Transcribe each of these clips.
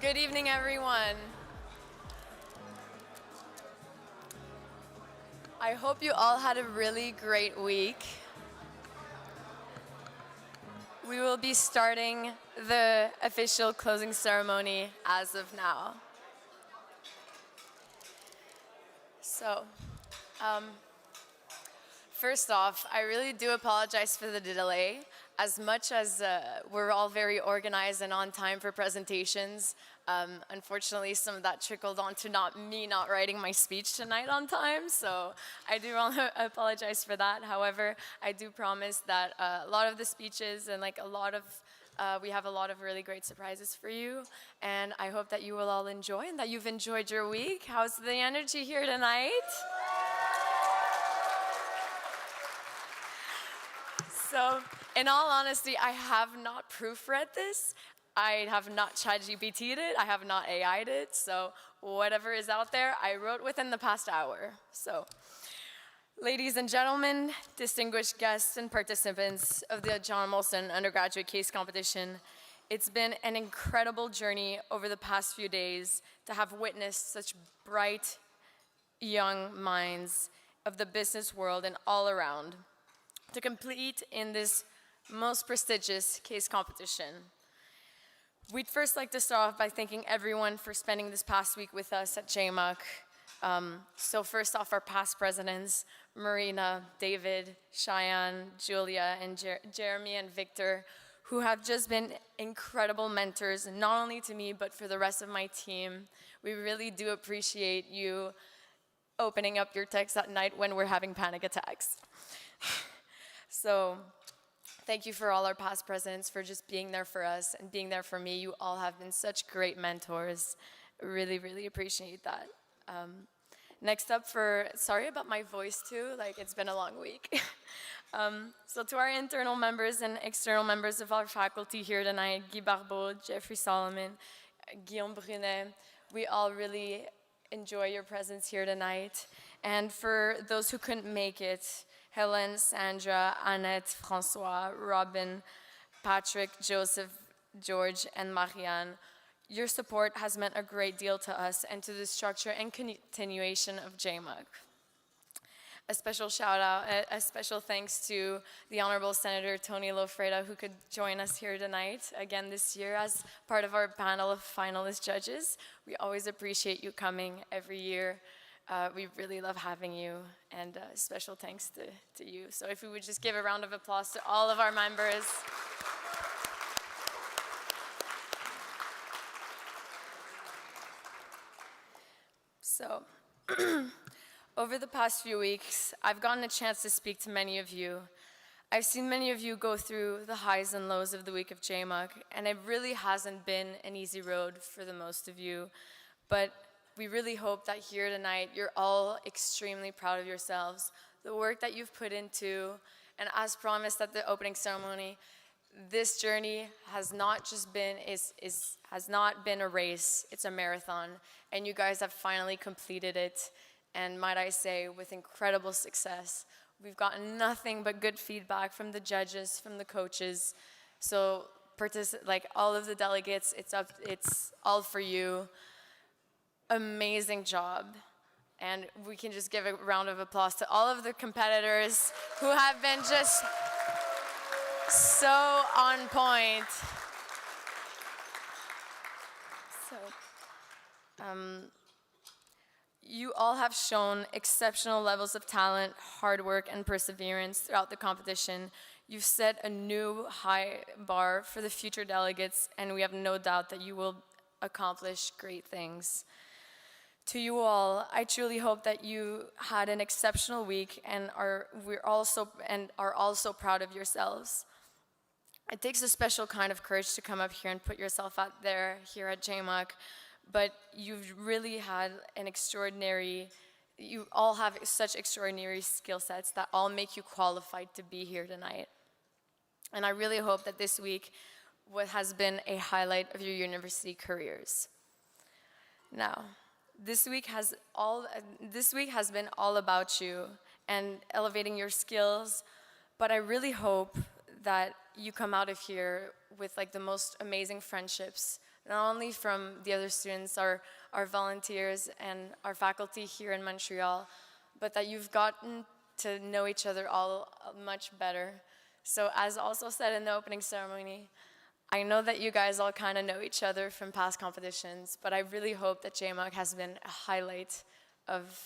Good evening, everyone. I hope you all had a really great week. We will be starting the official closing ceremony as of now. So, first off, I really do apologize for the delay. As much as we're all very organized and on time for presentations, unfortunately some of that trickled onto me not writing my speech tonight on time, so I do want to apologize for that. However, I do promise that a lot of the speeches and we have a lot of really great surprises for you, and I hope that you will all enjoy and that you've enjoyed your week. How's the energy here tonight? So, in all honesty, I have not proofread this. I have not ChatGPT'd it. I have not AI'd it. So, whatever is out there, I wrote within the past hour. So, ladies and gentlemen, distinguished guests and participants of the John Molson Undergraduate Case Competition, it's been an incredible journey over the past few days to have witnessed such bright, young minds of the business world and all around to compete in this most prestigious case competition. We'd first like to start off by thanking everyone for spending this past week with us at JMUCC. So first off, our past presidents, Marina, David, Cheyenne, Julia, and Jeremy and Victor, who have just been incredible mentors, not only to me, but for the rest of my team. We really do appreciate you opening up your texts at night when we're having panic attacks. So thank you for all our past presidents for just being there for us and being there for me. You all have been such great mentors. Really, really appreciate that. Next up sorry about my voice too, it's been a long week. So to our internal members and external members of our faculty here tonight, Guy Barbeau, Jeffrey Solomon, Guillaume Brunet, we all really enjoy your presence here tonight. And for those who couldn't make it, Helen, Sandra, Annette, Francois, Robin, Patrick, Joseph, George, and Marianne, your support has meant a great deal to us and to the structure and continuation of JMUCC. A special shout out, a special thanks to the Honorable Senator Tony Lofreda, who could join us here tonight again this year as part of our panel of finalist judges. We always appreciate you coming every year. We really love having you, and special thanks to you. So if we would just give a round of applause to all of our members. So, over the past few weeks, I've gotten a chance to speak to many of you. I've seen many of you go through the highs and lows of the week of JMUCC, and it really hasn't been an easy road for the most of you, but we really hope that here tonight you're all extremely proud of yourselves, the work that you've put into, and as promised at the opening ceremony, this journey has not been a race, it's a marathon, and you guys have finally completed it, and might I say, with incredible success. We've gotten nothing but good feedback from the judges, from the coaches, so all of the delegates, it's all for you. Amazing job. And we can just give a round of applause to all of the competitors who have been just so on point. So, you all have shown exceptional levels of talent, hard work, and perseverance throughout the competition. You've set a new high bar for the future delegates, and we have no doubt that you will accomplish great things. To you all, I truly hope that you had an exceptional week and are also proud of yourselves. It takes a special kind of courage to come up here and put yourself out there here at JMUCC, but you've really had you all have such extraordinary skill sets that all make you qualified to be here tonight. And I really hope that this week has been a highlight of your university careers. Now, this week has been all about you and elevating your skills, but I really hope that you come out of here with the most amazing friendships, not only from the other students, our volunteers, and our faculty here in Montreal, but that you've gotten to know each other all much better. So as also said in the opening ceremony, I know that you guys all kind of know each other from past competitions, but I really hope that JMUCC has been a highlight of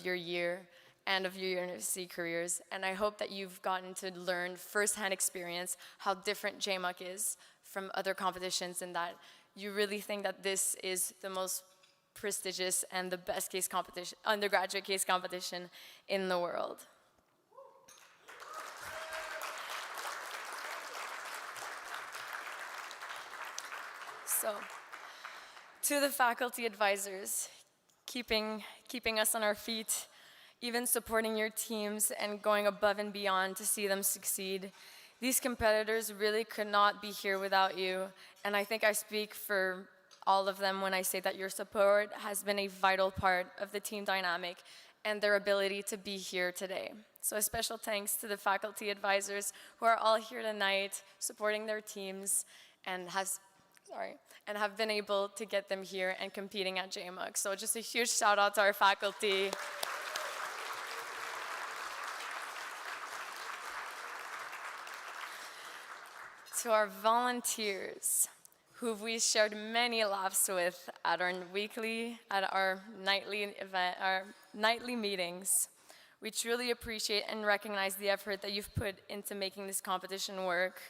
your year and of your university careers. And I hope that you've gotten to learn firsthand experience how different JMUCC is from other competitions, and that you really think that this is the most prestigious and the best case competition, undergraduate case competition in the world. So, to the faculty advisors, keeping us on our feet, even supporting your teams and going above and beyond to see them succeed. These competitors really could not be here without you, and I think I speak for all of them when I say that your support has been a vital part of the team dynamic and their ability to be here today. So a special thanks to the faculty advisors who are all here tonight supporting their teams and have been able to get them here and competing at JMUCC. So just a huge shout out to our faculty. To our volunteers, who we shared many laughs with at our nightly meetings. We truly appreciate and recognize the effort that you've put into making this competition work.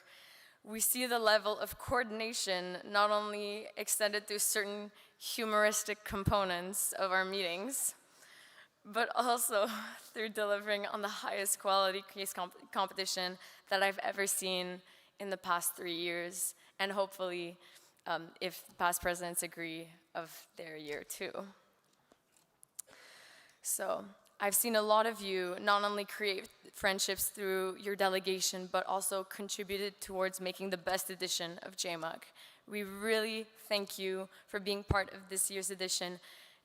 We see the level of coordination not only extended through certain humoristic components of our meetings, but also through delivering on the highest quality case competition that I've ever seen in the past 3 years, and hopefully, if past presidents agree, of their year too. So, I've seen a lot of you not only create friendships through your delegation, but also contributed towards making the best edition of JMUCC. We really thank you for being part of this year's edition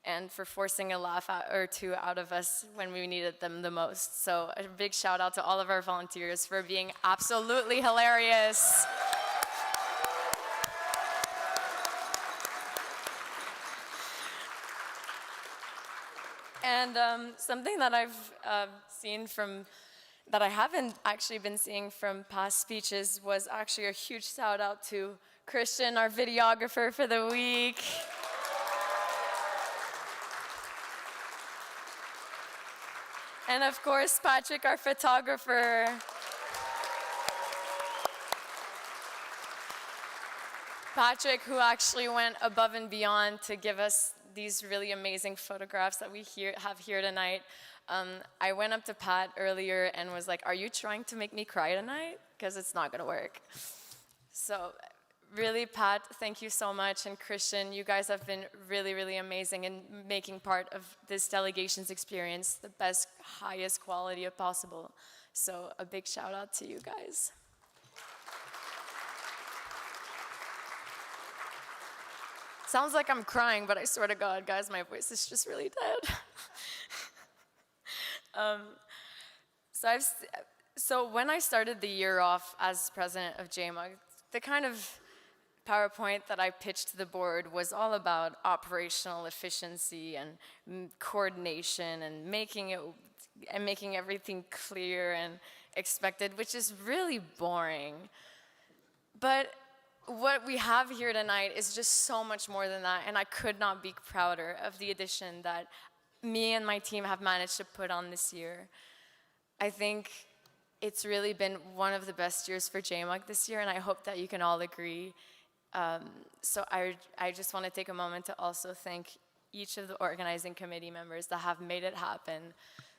and for forcing a laugh or two out of us when we needed them the most. So a big shout out to all of our volunteers for being absolutely hilarious. And something that I've seen from, that I haven't actually been seeing from past speeches was actually a huge shout out to Christian, our videographer for the week. And of course, Patrick, our photographer. Patrick, who actually went above and beyond to give us these really amazing photographs that we have here tonight. I went up to Pat earlier and was like, are you trying to make me cry tonight? Because it's not gonna work. So really, Pat, thank you so much. And Christian, you guys have been really, really amazing in making part of this delegation's experience the best, highest quality possible. So a big shout out to you guys. Sounds like I'm crying, but I swear to God, guys, my voice is just really dead. So when I started the year off as president of JMUCC, the kind of PowerPoint that I pitched to the board was all about operational efficiency and coordination and making everything clear and expected, which is really boring. But what we have here tonight is just so much more than that, and I could not be prouder of the addition that me and my team have managed to put on this year. I think it's really been one of the best years for JMUCC this year, and I hope that you can all agree. So I just want to take a moment to also thank each of the organizing committee members that have made it happen,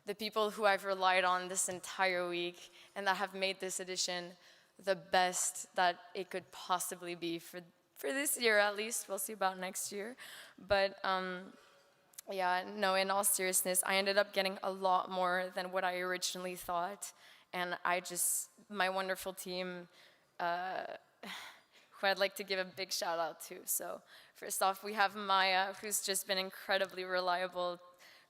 the people who I've relied on this entire week and that have made this edition the best that it could possibly be for this year at least. We'll see about next year. But yeah, no, in all seriousness, I ended up getting a lot more than what I originally thought. And my wonderful team, who I'd like to give a big shout out to. So first off, we have Maya, who's just been incredibly reliable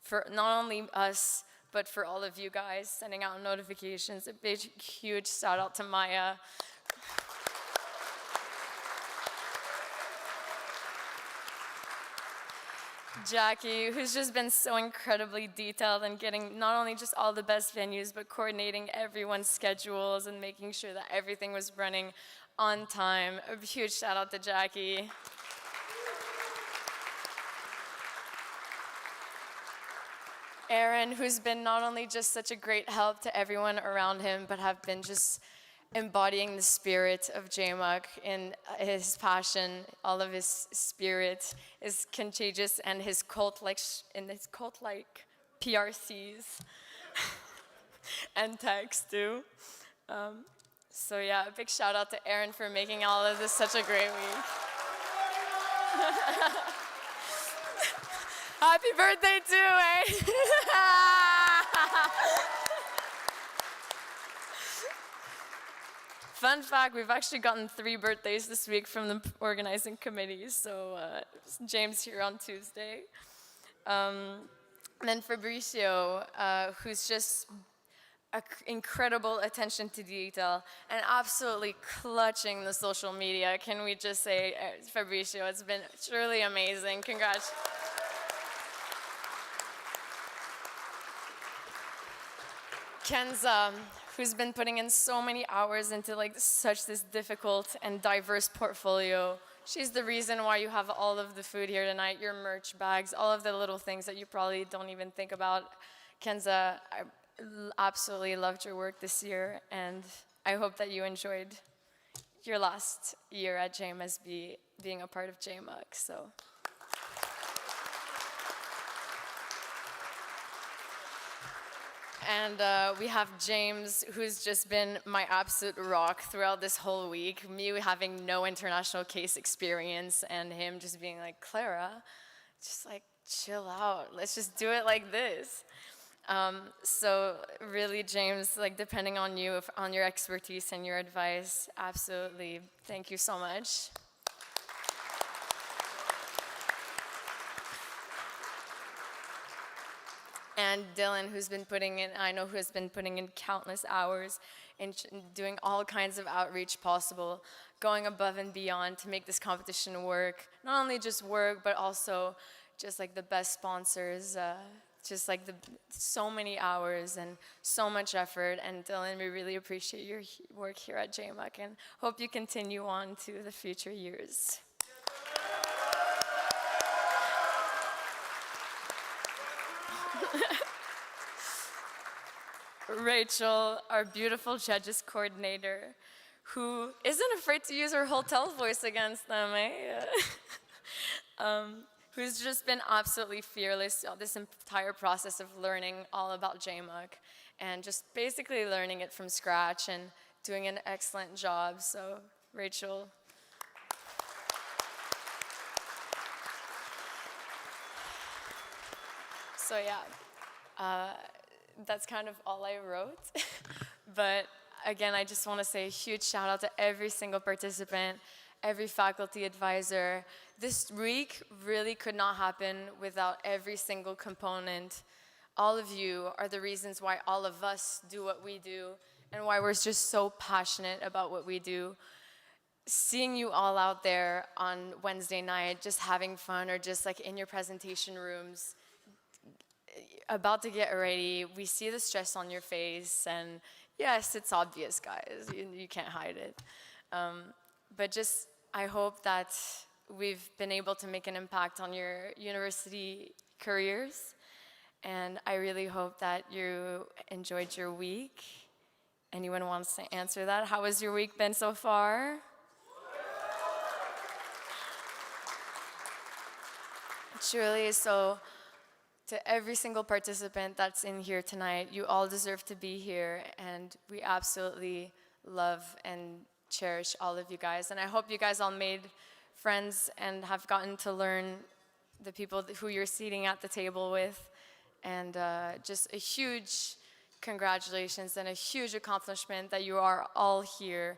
for not only us, but for all of you guys, sending out notifications. A big, huge shout out to Maya. Jackie, who's just been so incredibly detailed and getting not only just all the best venues, but coordinating everyone's schedules and making sure that everything was running on time. A huge shout out to Jackie. Aaron, who's been not only just such a great help to everyone around him, but have been just embodying the spirit of JMUCC in his passion. All of his spirit is contagious, and his cult-like PRCs and tags too. So yeah, a big shout out to Aaron for making all of this such a great week. Happy birthday too, eh? Fun fact, we've actually gotten 3 birthdays this week from the organizing committee, so James here on Tuesday. And then Fabricio, who's just incredible attention to detail and absolutely clutching the social media. Can we just say, Fabricio, it's been truly amazing. Congrats. Kenza, who's been putting in so many hours into such this difficult and diverse portfolio. She's the reason why you have all of the food here tonight, your merch bags, all of the little things that you probably don't even think about. Kenza, I absolutely loved your work this year, and I hope that you enjoyed your last year at JMSB being a part of JMUCC. So. And we have James, who's just been my absolute rock throughout this whole week. Me having no international case experience, and him just being like, Clara, just chill out. Let's just do it like this. So really, James, depending on you, on your expertise and your advice, absolutely, thank you so much. And Dylan, who has been putting in countless hours in doing all kinds of outreach possible, going above and beyond to make this competition work. Not only just work, but also just the best sponsors, so many hours and so much effort. And Dylan, we really appreciate your work here at JMUCC and hope you continue on to the future years. Rachel, our beautiful judges coordinator, who isn't afraid to use her hotel voice against them, eh? Who's just been absolutely fearless this entire process of learning all about JMUCC and just basically learning it from scratch and doing an excellent job. So, Rachel. So yeah, that's kind of all I wrote. But again, I just want to say a huge shout out to every single participant, every faculty advisor. This week really could not happen without every single component. All of you are the reasons why all of us do what we do and why we're just so passionate about what we do. Seeing you all out there on Wednesday night, just having fun or just in your presentation rooms, about to get ready, we see the stress on your face, and yes, it's obvious, guys, you can't hide it. But just, I hope that we've been able to make an impact on your university careers, and I really hope that you enjoyed your week. Anyone wants to answer that? How has your week been so far? Truly, so to every single participant that's in here tonight, you all deserve to be here, and we absolutely love and cherish all of you guys. And I hope you guys all made friends and have gotten to learn the people who you're seating at the table with. And just a huge congratulations and a huge accomplishment that you are all here.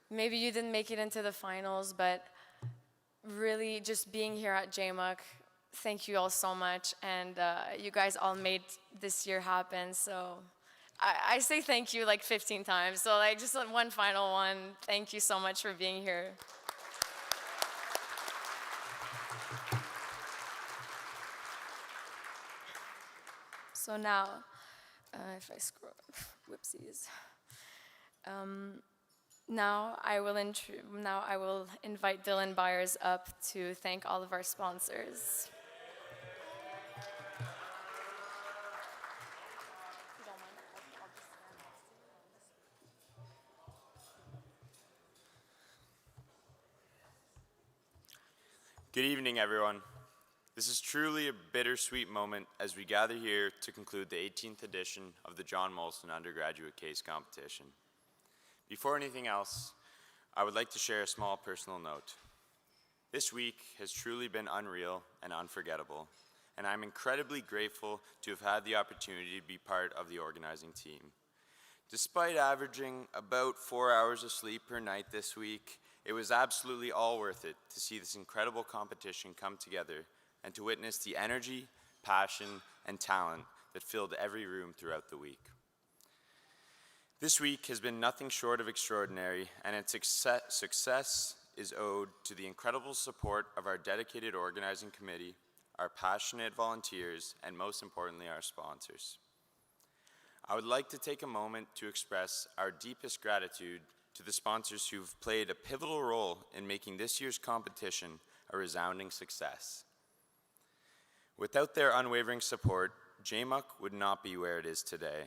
Maybe you didn't make it into the finals, but really just being here at JMUCC, thank you all so much, and you guys all made this year happen, so I say thank you 15 times, so just one final one. Thank you so much for being here. So now, if I scroll, whoopsies. Now I will invite Dylan Byers up to thank all of our sponsors. Good evening, everyone. This is truly a bittersweet moment as we gather here to conclude the 18th edition of the John Molson Undergraduate Case Competition. Before anything else, I would like to share a small personal note. This week has truly been unreal and unforgettable, and I'm incredibly grateful to have had the opportunity to be part of the organizing team. Despite averaging about 4 hours of sleep per night this week, it was absolutely all worth it to see this incredible competition come together and to witness the energy, passion, and talent that filled every room throughout the week. This week has been nothing short of extraordinary, and its success is owed to the incredible support of our dedicated organizing committee, our passionate volunteers, and most importantly, our sponsors. I would like to take a moment to express our deepest gratitude to the sponsors who've played a pivotal role in making this year's competition a resounding success. Without their unwavering support, JMUCC would not be where it is today,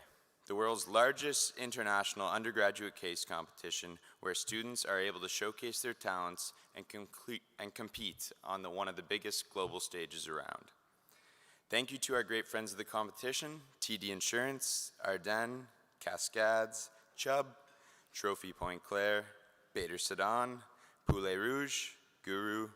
the world's largest international undergraduate case competition where students are able to showcase their talents and compete on one of the biggest global stages around. Thank you to our great friends of the competition, TD Insurance, Ardennes, Cascades, Chubb, Trophy Point Claire, Bader Sedan, Poulet Rouge, Guru,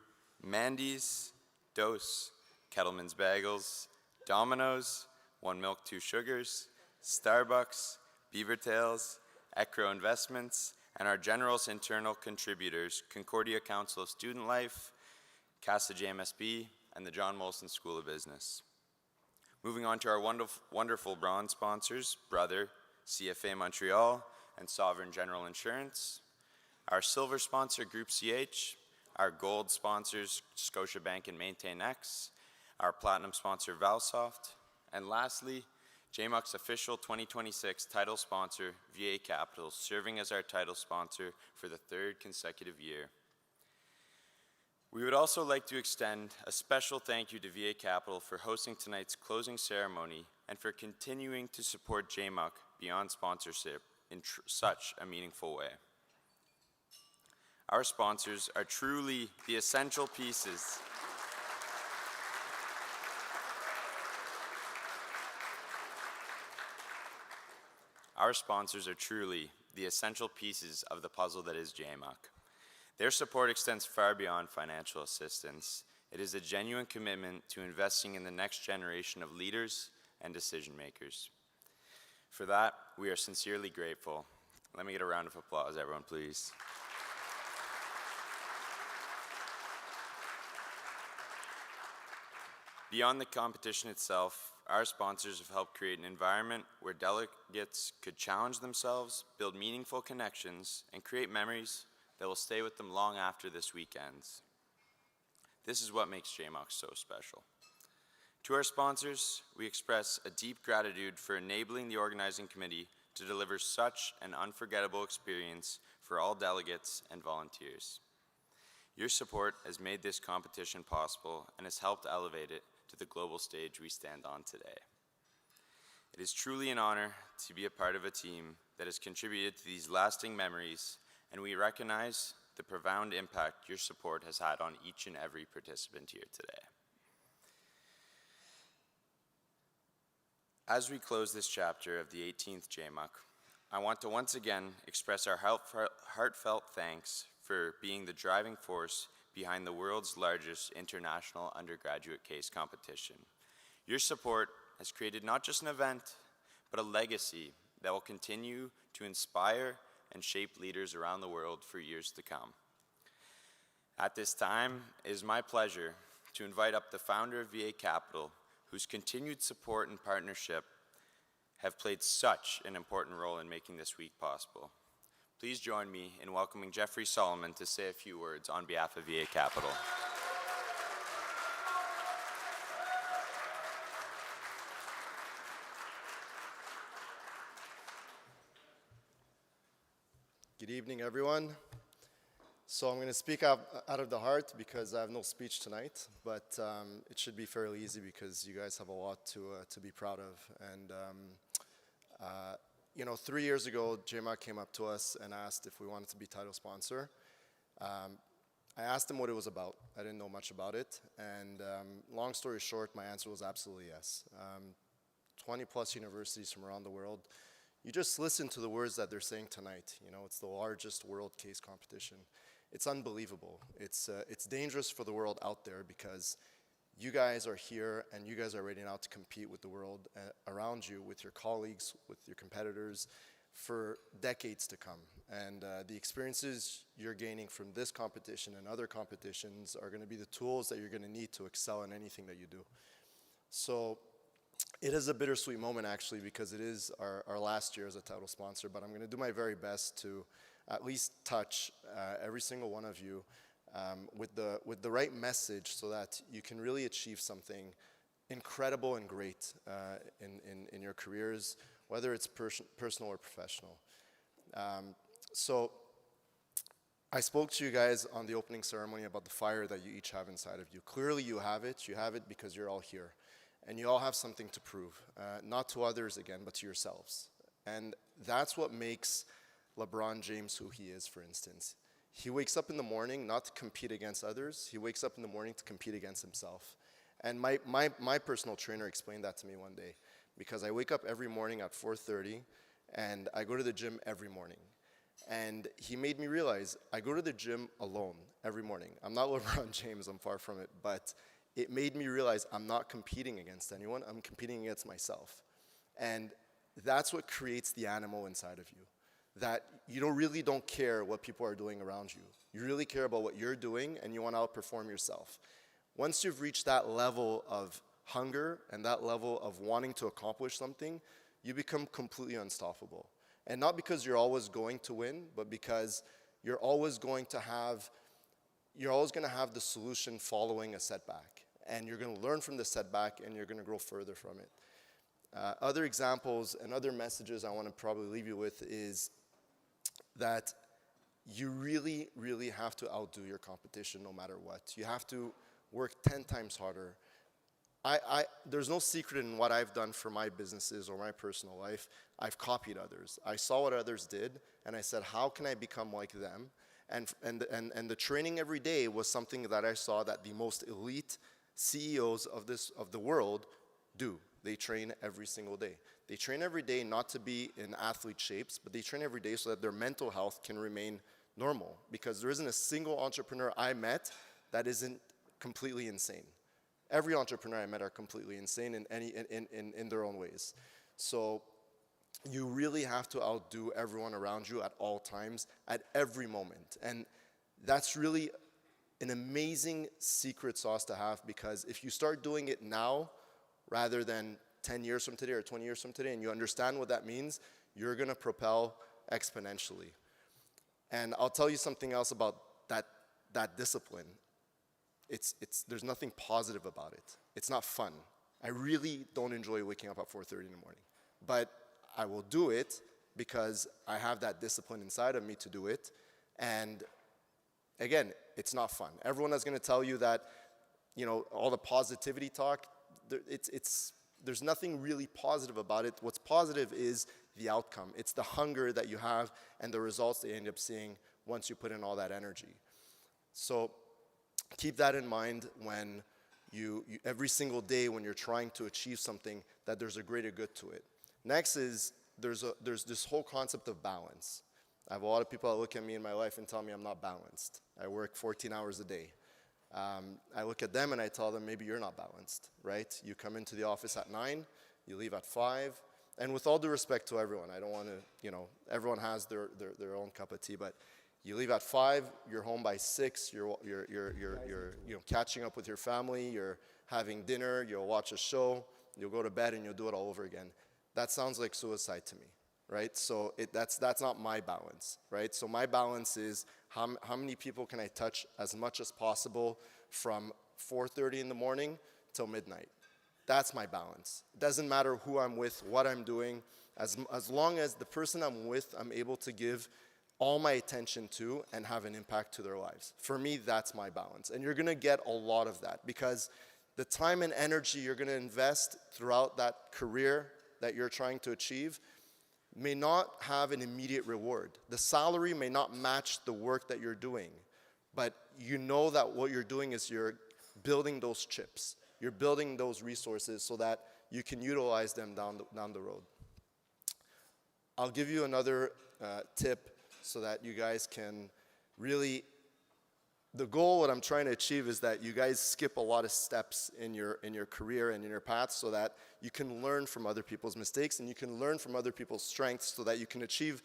Mandy's, Dose, Kettleman's Bagels, Domino's, One Milk, Two Sugars, Starbucks, Beaver Tails, Ecro Investments, and our generous internal contributors, Concordia Council of Student Life, CASA JMSB, and the John Molson School of Business. Moving on to our wonderful bronze sponsors, Brother, CFA Montreal, and Sovereign General Insurance. Our silver sponsor, Group CH. Our gold sponsors, Scotiabank and MaintainX. Our platinum sponsor, Valsoft. And lastly, JMUCC's official 2026 title sponsor, VA Capital, serving as our title sponsor for the third consecutive year. We would also like to extend a special thank you to VA Capital for hosting tonight's closing ceremony and for continuing to support JMUCC beyond sponsorship in such a meaningful way. Our sponsors are truly the essential pieces of the puzzle that is JMUCC. Their support extends far beyond financial assistance. It is a genuine commitment to investing in the next generation of leaders and decision makers. For that, we are sincerely grateful. Let me get a round of applause, everyone, please. Beyond the competition itself, our sponsors have helped create an environment where delegates could challenge themselves, build meaningful connections, and create memories that will stay with them long after this week ends. This is what makes JMUCC so special. To our sponsors, we express a deep gratitude for enabling the organizing committee to deliver such an unforgettable experience for all delegates and volunteers. Your support has made this competition possible and has helped elevate it to the global stage we stand on today. It is truly an honor to be a part of a team that has contributed to these lasting memories, and we recognize the profound impact your support has had on each and every participant here today. As we close this chapter of the 18th JMUCC, I want to once again express our heartfelt thanks for being the driving force behind the world's largest international undergraduate case competition. Your support has created not just an event, but a legacy that will continue to inspire and shape leaders around the world for years to come. At this time, it is my pleasure to invite up the founder of VA Capital, whose continued support and partnership have played such an important role in making this week possible. Please join me in welcoming Jeffrey Solomon to say a few words on behalf of VA Capital. Good evening, everyone. So I'm going to speak out of the heart because I have no speech tonight, but it should be fairly easy because you guys have a lot to be proud of. And, 3 years ago, JMUCC came up to us and asked if we wanted to be title sponsor. I asked him what it was about. I didn't know much about it. And long story short, my answer was absolutely yes. 20 plus universities from around the world. You just listen to the words that they're saying tonight. It's the largest world case competition. It's unbelievable. It's dangerous for the world out there because you guys are here and you guys are ready now to compete with the world around you, with your colleagues, with your competitors for decades to come. And the experiences you're gaining from this competition and other competitions are going to be the tools that you're going to need to excel in anything that you do. So it is a bittersweet moment, actually, because it is our last year as a title sponsor, but I'm going to do my very best to at least touch every single one of you with the right message so that you can really achieve something incredible and great in your careers, whether it's personal or professional. So I spoke to you guys on the opening ceremony about the fire that you each have inside of you. Clearly you have it. You have it because you're all here. And you all have something to prove, not to others again, but to yourselves. And that's what makes LeBron James who he is, for instance. He wakes up in the morning not to compete against others. He wakes up in the morning to compete against himself. And my personal trainer explained that to me one day, because I wake up every morning at 4:30, and I go to the gym every morning. And he made me realize I go to the gym alone every morning. I'm not LeBron James, I'm far from it, but it made me realize I'm not competing against anyone, I'm competing against myself. And that's what creates the animal inside of you. That you really don't care what people are doing around you. You really care about what you're doing and you want to outperform yourself. Once you've reached that level of hunger and that level of wanting to accomplish something, you become completely unstoppable. And not because you're always going to win, but because you're always going to have the solution following a setback. And you're going to learn from the setback and you're going to grow further from it. Other examples and other messages I want to probably leave you with is that you really, really have to outdo your competition no matter what. You have to work 10 times harder. There's no secret in what I've done for my businesses or my personal life. I've copied others. I saw what others did and I said, how can I become like them? And the training every day was something that I saw that the most elite CEOs of the world do. They train every single day. They train every day not to be in athlete shapes, but they train every day so that their mental health can remain normal. Because there isn't a single entrepreneur I met that isn't completely insane. Every entrepreneur I met are completely insane in their own ways. So you really have to outdo everyone around you at all times, at every moment. And that's really an amazing secret sauce to have, because if you start doing it now rather than 10 years from today or 20 years from today and you understand what that means, you're going to propel exponentially. And I'll tell you something else about that discipline. There's nothing positive about it. It's not fun. I really don't enjoy waking up at 4:30 in the morning. But I will do it because I have that discipline inside of me to do it. And again, it's not fun. Everyone is going to tell you that, all the positivity talk, there's nothing really positive about it. What's positive is the outcome. It's the hunger that you have and the results that you end up seeing once you put in all that energy. So keep that in mind when you every single day when you're trying to achieve something, that there's a greater good to it. Next is there's this whole concept of balance. I have a lot of people that look at me in my life and tell me I'm not balanced. I work 14 hours a day. I look at them and I tell them, maybe you're not balanced, right? You come into the office at 9, you leave at 5, and with all due respect to everyone, I don't want to, everyone has their own cup of tea, but you leave at 5, you're home by 6, you're catching up with your family, you're having dinner, you'll watch a show, you'll go to bed, and you'll do it all over again. That sounds like suicide to me, right? So that's not my balance, right? So my balance is how many people can I touch as much as possible from 4:30 in the morning till midnight. That's my balance. It doesn't matter who I'm with, what I'm doing, as long as the person I'm with, I'm able to give all my attention to and have an impact to their lives. For me, that's my balance. And you're gonna get a lot of that because the time and energy you're gonna invest throughout that career that you're trying to achieve may not have an immediate reward. The salary may not match the work that you're doing, but you know that what you're doing is you're building those chips. You're building those resources so that you can utilize them down the road. I'll give you another tip so that you guys can really, the goal, what I'm trying to achieve is that you guys skip a lot of steps in your career and in your path so that you can learn from other people's mistakes and you can learn from other people's strengths so that you can achieve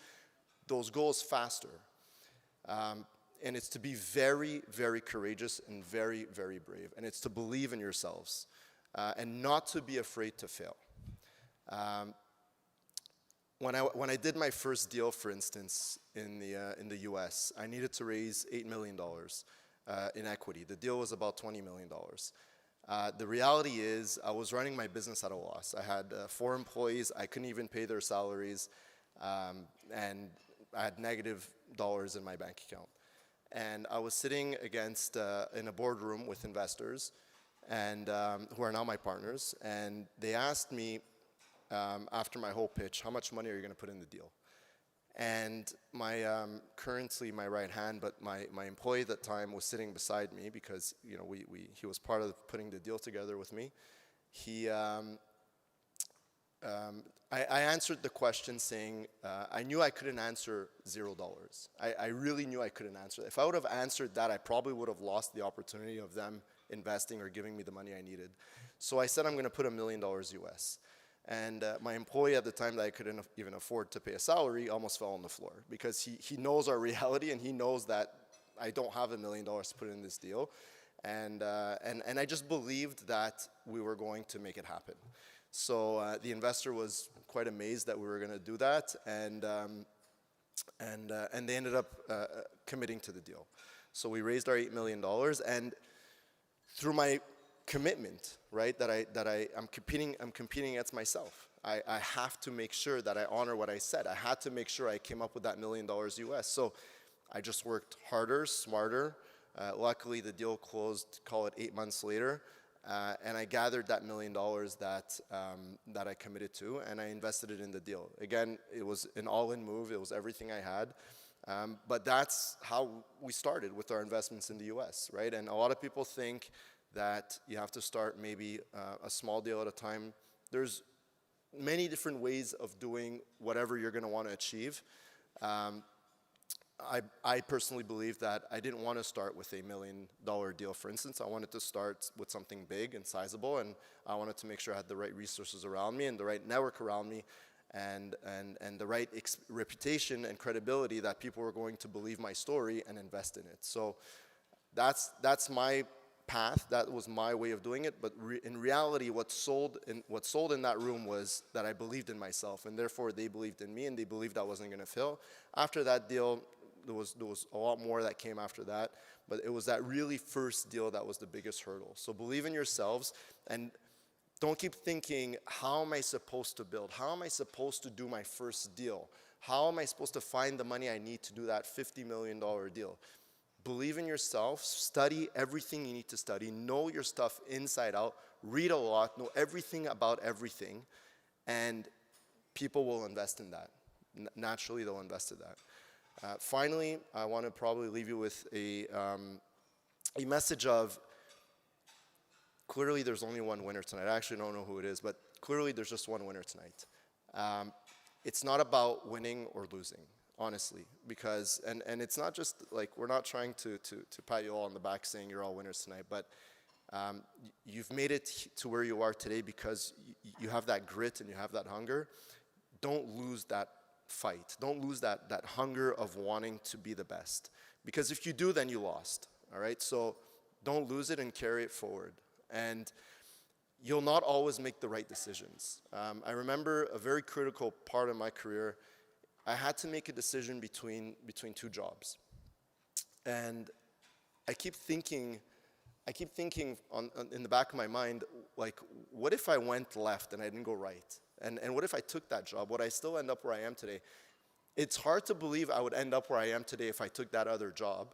those goals faster. And it's to be very, very courageous and very, very brave. And it's to believe in yourselves and not to be afraid to fail. When I did my first deal, for instance, in the US, I needed to raise $8 million in equity. The deal was about $20 million. The reality is I was running my business at a loss. I had 4 employees. I couldn't even pay their salaries. And I had negative dollars in my bank account. And I was sitting in a boardroom with investors and who are now my partners. And they asked me, after my whole pitch, how much money are you going to put in the deal? And currently my right hand, but my employee at that time was sitting beside me because he was part of putting the deal together with me. I answered the question saying, I knew I couldn't answer $0. I really knew I couldn't answer it. If I would have answered that, I probably would have lost the opportunity of them investing or giving me the money I needed. So I said I'm going to put $1 million US. And my employee at the time that I couldn't even afford to pay a salary almost fell on the floor because he knows our reality and he knows that I don't have $1 million to put in this deal. And I just believed that we were going to make it happen. So the investor was quite amazed that we were going to do that, and they ended up committing to the deal. So we raised our $8 million, and through my commitment, right, I'm competing against myself. I have to make sure that I honor what I said. I had to make sure I came up with that $1 million US. So I just worked harder, smarter. Luckily, the deal closed, call it 8 months later. And I gathered that $1 million that I committed to, and I invested it in the deal. Again, it was an all-in move. It was everything I had. But that's how we started with our investments in the US, right? And a lot of people think that you have to start maybe a small deal at a time. There's many different ways of doing whatever you're going to want to achieve. I personally believe that I didn't want to start with $1 million deal, for instance. I wanted to start with something big and sizable, and I wanted to make sure I had the right resources around me and the right network around me and the right reputation and credibility that people were going to believe my story and invest in it. So that's my path. That was my way of doing it. But in reality, what sold in that room was that I believed in myself, and therefore they believed in me, and they believed I wasn't going to fail. After that deal, there was a lot more that came after that, but it was that really first deal that was the biggest hurdle. So believe in yourselves, and don't keep thinking, how am I supposed to build? How am I supposed to do my first deal? How am I supposed to find the money I need to do that $50 million deal? Believe in yourself, study everything you need to study, know your stuff inside out, read a lot, know everything about everything, and people will invest in that. Naturally, they'll invest in that. Finally, I want to probably leave you with a message of, clearly there's only one winner tonight. I actually don't know who it is, but clearly there's just one winner tonight. It's not about winning or losing, honestly, because, and it's not just like, we're not trying to pat you all on the back saying you're all winners tonight, but you've made it to where you are today because you have that grit and you have that hunger. Don't lose that fight. Don't lose that hunger of wanting to be the best. Because if you do, then you lost, all right? So don't lose it and carry it forward. And you'll not always make the right decisions. I remember a very critical part of my career. I had to make a decision between 2 jobs. And I keep thinking in the back of my mind, like, what if I went left and I didn't go right? And what if I took that job? Would I still end up where I am today? It's hard to believe I would end up where I am today if I took that other job,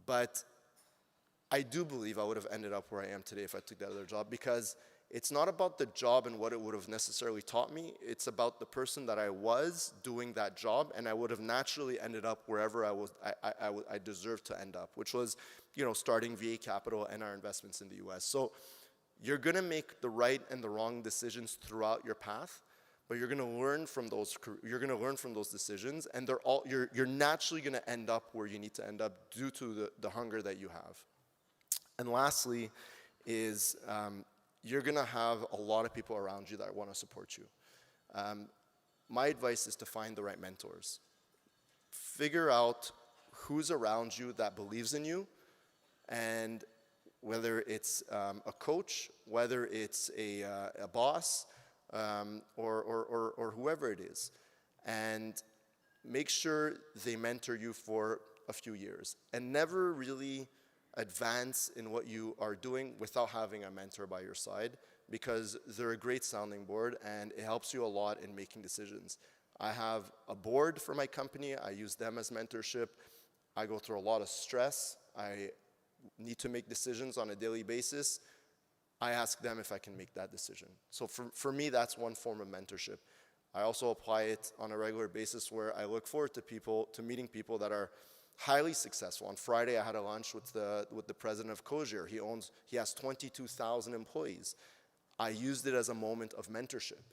but I do believe I would have ended up where I am today if I took that other job, because it's not about the job and what it would have necessarily taught me. It's about the person that I was doing that job, and I would have naturally ended up wherever I deserved to end up, which was, starting VA Capital and our investments in the US. So you're gonna make the right and the wrong decisions throughout your path, but you're gonna learn from those. Decisions, and you're naturally gonna end up where you need to end up due to the hunger that you have. And lastly, is you're gonna have a lot of people around you that want to support you. My advice is to find the right mentors. Figure out who's around you that believes in you, and whether it's a coach, whether it's a boss, or whoever it is, and make sure they mentor you for a few years, and never really advance in what you are doing without having a mentor by your side, because they're a great sounding board and it helps you a lot in making decisions. I have a board for my company. I use them as mentorship. I go through a lot of stress. I need to make decisions on a daily basis. I ask them if I can make that decision. So for me, that's one form of mentorship. I also apply it on a regular basis where I look forward to meeting people that are highly successful. On Friday, I had a lunch with the president of Cogier. He has 22,000 employees. I used it as a moment of mentorship.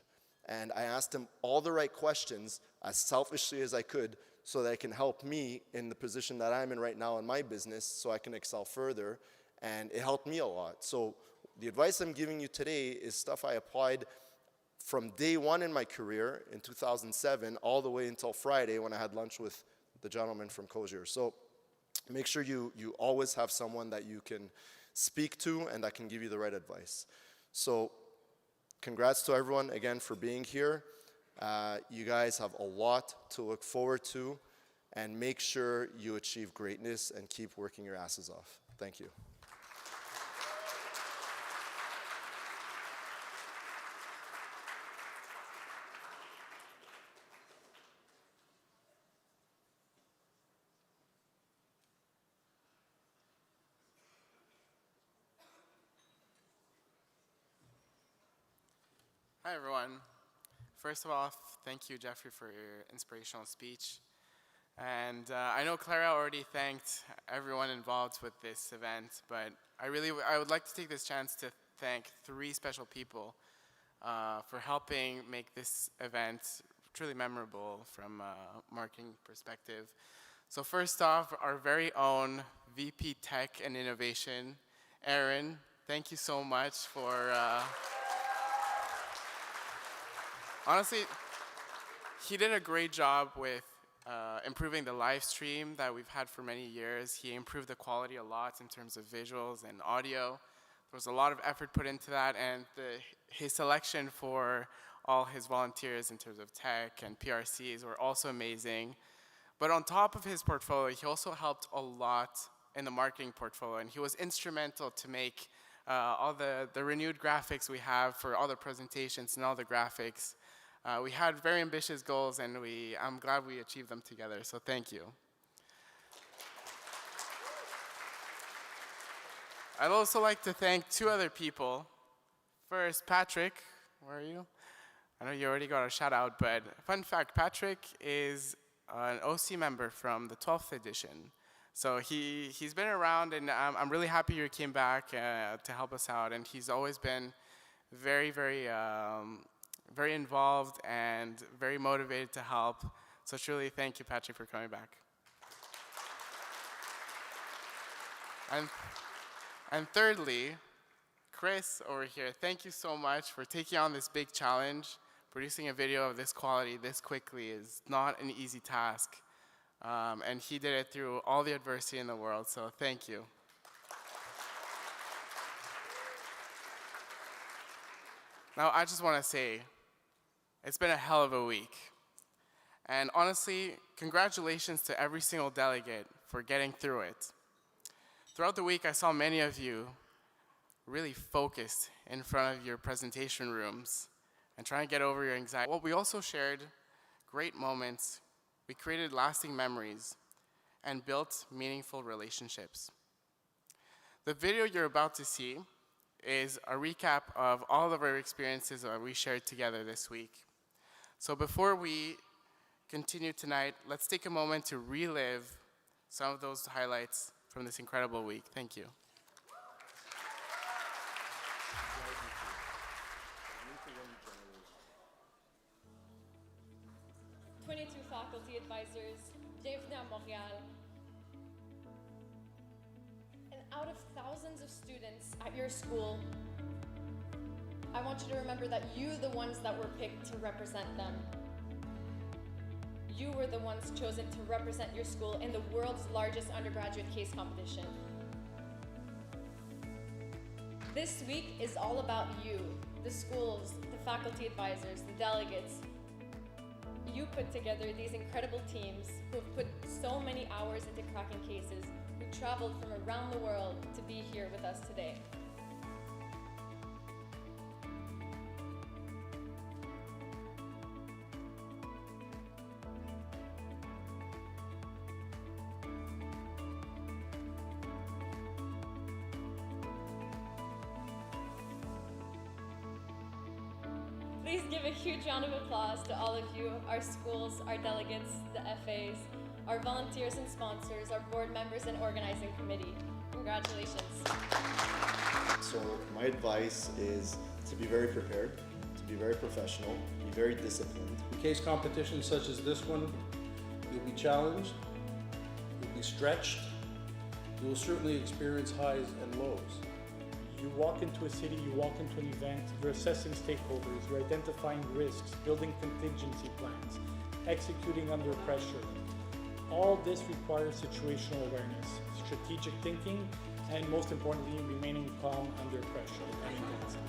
And I asked him all the right questions as selfishly as I could so that it can help me in the position that I'm in right now in my business so I can excel further. And it helped me a lot. So the advice I'm giving you today is stuff I applied from day one in my career in 2007 all the way until Friday when I had lunch with the gentleman from Cogier. So make sure you always have someone that you can speak to and that can give you the right advice. So congrats to everyone again for being here. You guys have a lot to look forward to, and make sure you achieve greatness and keep working your asses off. Thank you. Hi, everyone. First of all, thank you, Jeffrey, for your inspirational speech. And I know Clara already thanked everyone involved with this event, but I would like to take this chance to thank 3 special people for helping make this event truly memorable from a marketing perspective. So first off, our very own VP Tech and Innovation, Aaron. Thank you so much for honestly, he did a great job with improving the live stream that we've had for many years. He improved the quality a lot in terms of visuals and audio. There was a lot of effort put into that, and his selection for all his volunteers in terms of tech and PRCs were also amazing. But on top of his portfolio, he also helped a lot in the marketing portfolio, and he was instrumental to make all the renewed graphics we have for all the presentations and all the graphics. We had very ambitious goals, and I'm glad we achieved them together, so thank you. I'd also like to thank 2 other people. First, Patrick, where are you? I know you already got a shout out, but fun fact, Patrick is an OC member from the 12th edition. So he's been around, and I'm really happy you came back to help us out, and he's always been very, very very involved and very motivated to help. So truly, thank you, Patrick, for coming back. And thirdly, Chris over here, thank you so much for taking on this big challenge. Producing a video of this quality this quickly is not an easy task. And he did it through all the adversity in the world, so thank you. Now, I just want to say, it's been a hell of a week. And honestly, congratulations to every single delegate for getting through it. Throughout the week, I saw many of you really focused in front of your presentation rooms and trying to get over your anxiety. Well, we also shared great moments. We created lasting memories and built meaningful relationships. The video you're about to see is a recap of all of our experiences that we shared together this week. So before we continue tonight, let's take a moment to relive some of those highlights from this incredible week. Thank you. 22 faculty advisors, bienvenue à Montréal. And out of thousands of students at your school, I want you to remember that you, the ones that were picked to represent them, you were the ones chosen to represent your school in the world's largest undergraduate case competition. This week is all about you, the schools, the faculty advisors, the delegates. You put together these incredible teams who have put so many hours into cracking cases, who traveled from around the world to be here with us today. Please give a huge round of applause to all of you, our schools, our delegates, the FAs, our volunteers and sponsors, our board members and organizing committee. Congratulations. So my advice is to be very prepared, to be very professional, be very disciplined. In case competitions such as this one, you'll be challenged, you'll be stretched, you will certainly experience highs and lows. You walk into a city, you walk into an event, you're assessing stakeholders, you're identifying risks, building contingency plans, executing under pressure. All this requires situational awareness, strategic thinking, and most importantly, remaining calm under pressure and intensity.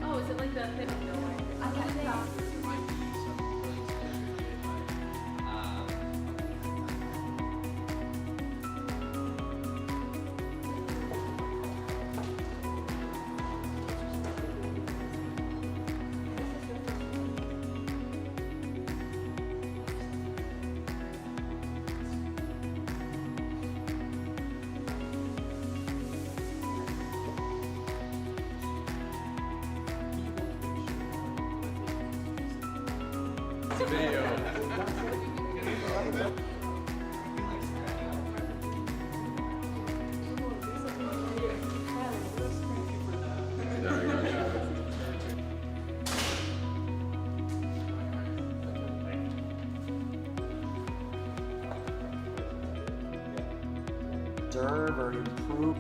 Oh, is it like the fifth? I can't think. Serve or improve.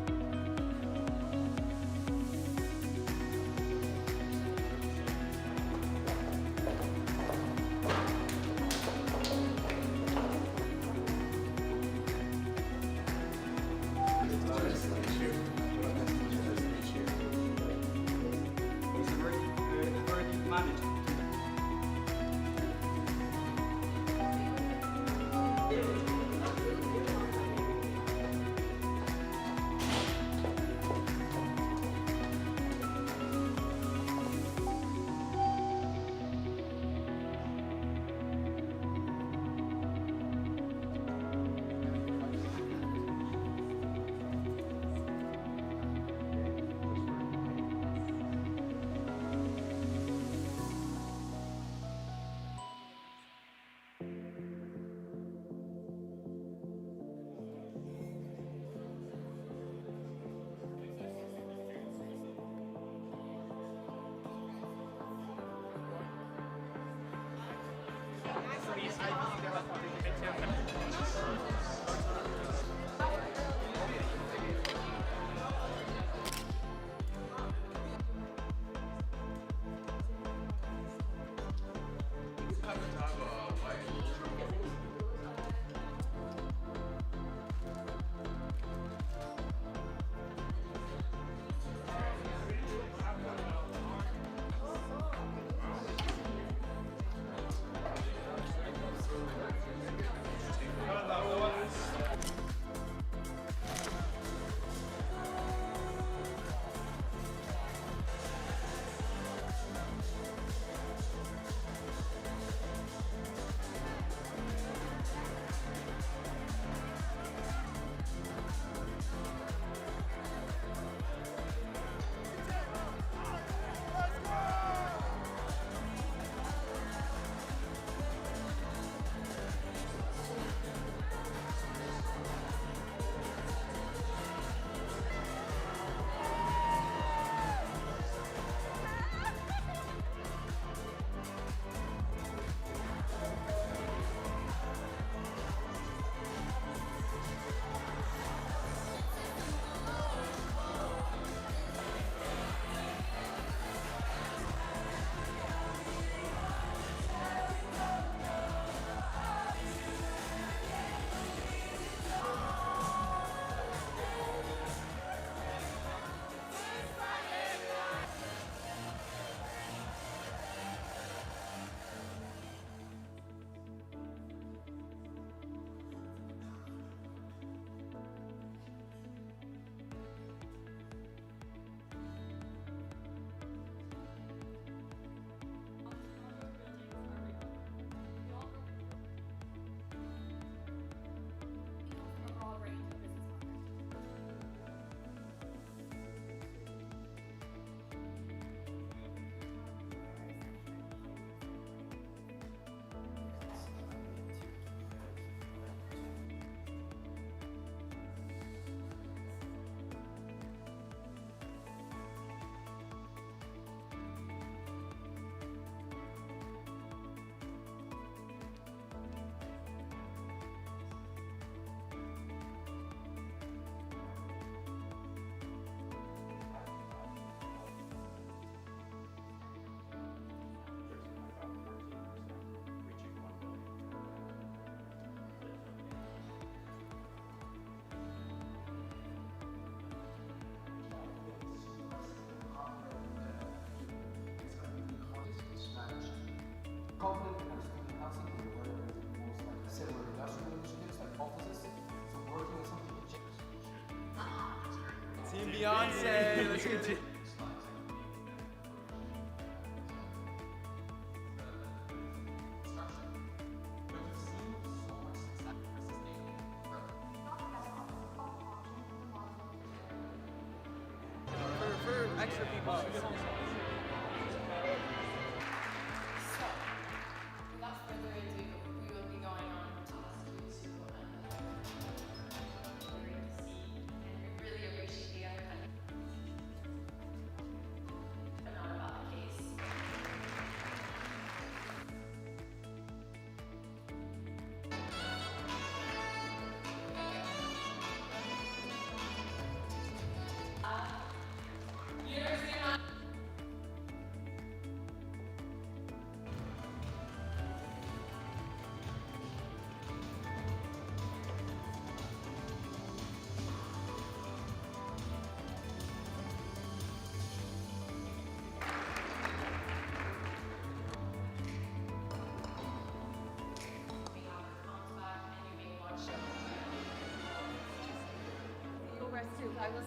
confident in understanding housing and aware of most like similar industrial initiatives like offices. So working on something with Team Beyonce, let's continue. For extra people. Without further ado, we will be going on to ask you to see and really appreciate the effort, but not about the case. I will.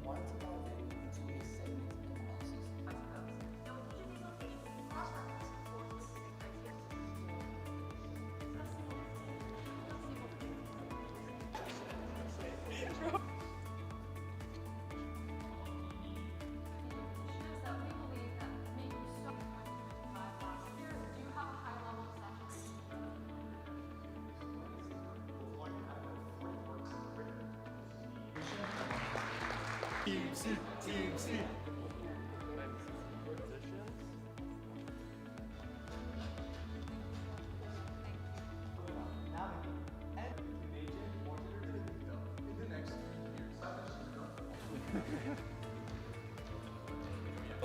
One's about Full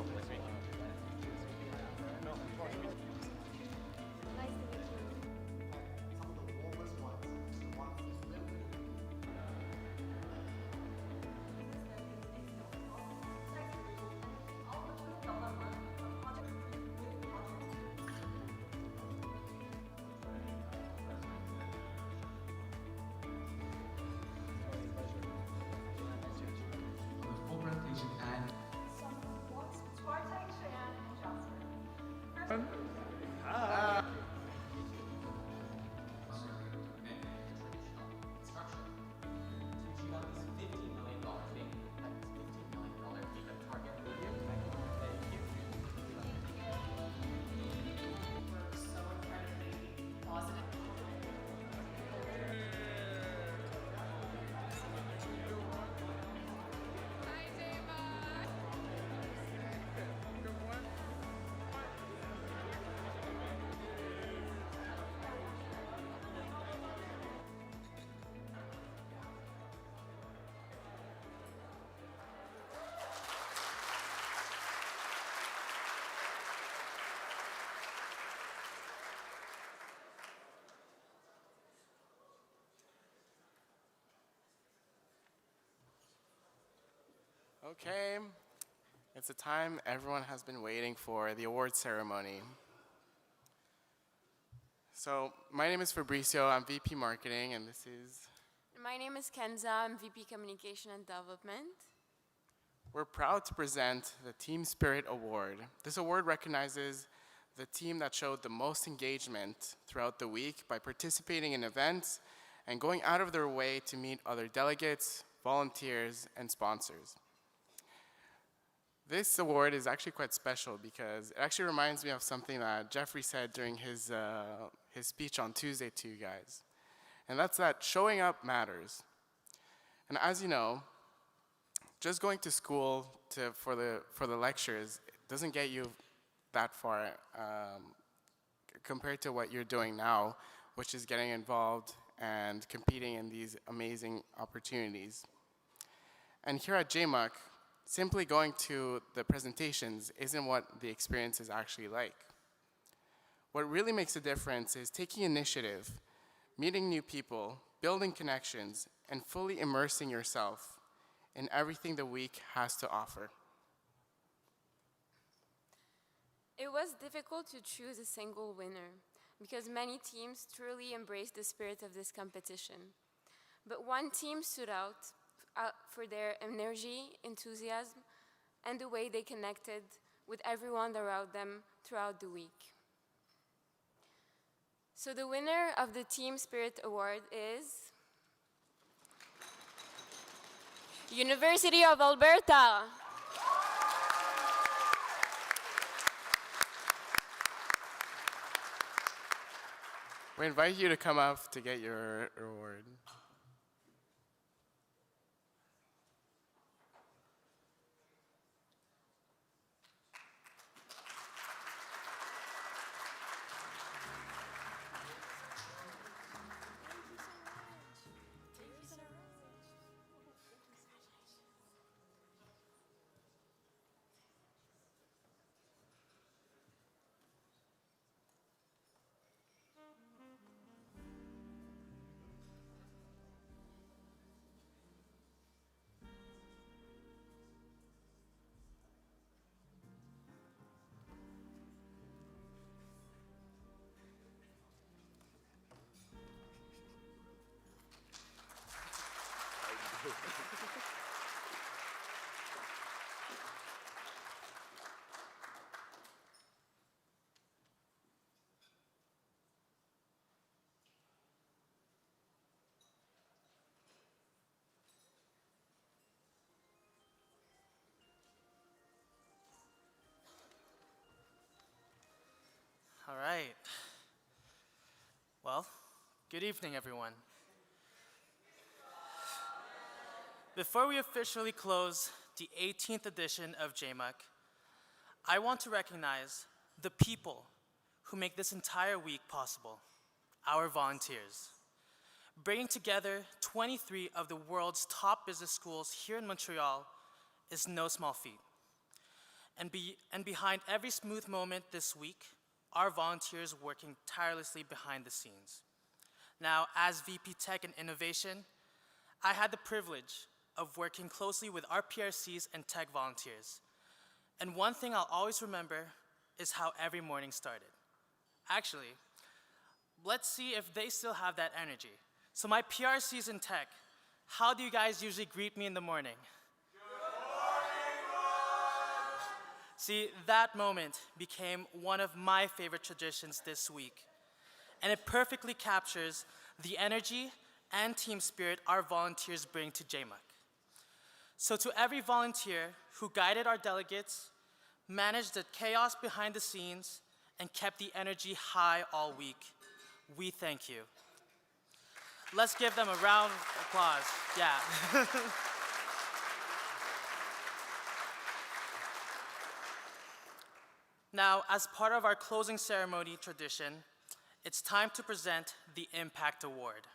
presentation and Okay, it's the time everyone has been waiting for, the award ceremony. So, my name is Fabricio, I'm VP Marketing, and this is... My name is Kenza, I'm VP Communication and Development. We're proud to present the Team Spirit Award. This award recognizes the team that showed the most engagement throughout the week by participating in events and going out of their way to meet other delegates, volunteers, and sponsors. This award is actually quite special because it actually reminds me of something that Jeffrey said during his speech on Tuesday to you guys. And that's that showing up matters. And as you know, just going to school for the lectures doesn't get you that far compared to what you're doing now, which is getting involved and competing in these amazing opportunities. And here at JMUCC, simply going to the presentations isn't what the experience is actually like. What really makes a difference is taking initiative, meeting new people, building connections, and fully immersing yourself in everything the week has to offer. It was difficult to choose a single winner because many teams truly embraced the spirit of this competition. But one team stood out for their energy, enthusiasm, and the way they connected with everyone around them throughout the week. So the winner of the Team Spirit Award is University of Alberta. We invite you to come up to get your award. All right. Well, good evening, everyone. Before we officially close the 18th edition of JMUCC, I want to recognize the people who make this entire week possible, our volunteers. Bringing together 23 of the world's top business schools here in Montreal is no small feat. And behind every smooth moment this week, our volunteers working tirelessly behind the scenes. Now, as VP Tech and Innovation, I had the privilege of working closely with our PRCs and tech volunteers. And one thing I'll always remember is how every morning started. Actually, let's see if they still have that energy. So my PRCs in tech, how do you guys usually greet me in the morning? See, that moment became one of my favorite traditions this week, and it perfectly captures the energy and team spirit our volunteers bring to JMUCC. So to every volunteer who guided our delegates, managed the chaos behind the scenes, and kept the energy high all week, we thank you. Let's give them a round of applause. Yeah. Now, as part of our closing ceremony tradition, it's time to present the Impact Award.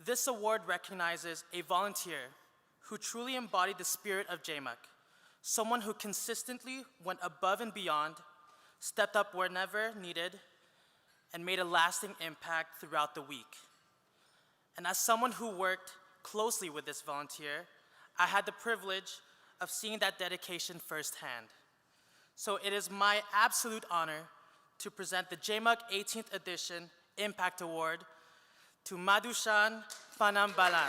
This award recognizes a volunteer who truly embodied the spirit of JMUCC, someone who consistently went above and beyond, stepped up whenever needed, and made a lasting impact throughout the week. And as someone who worked closely with this volunteer, I had the privilege of seeing that dedication firsthand. So it is my absolute honor to present the JMUCC 18th edition Impact Award to Madhushan Panambalan.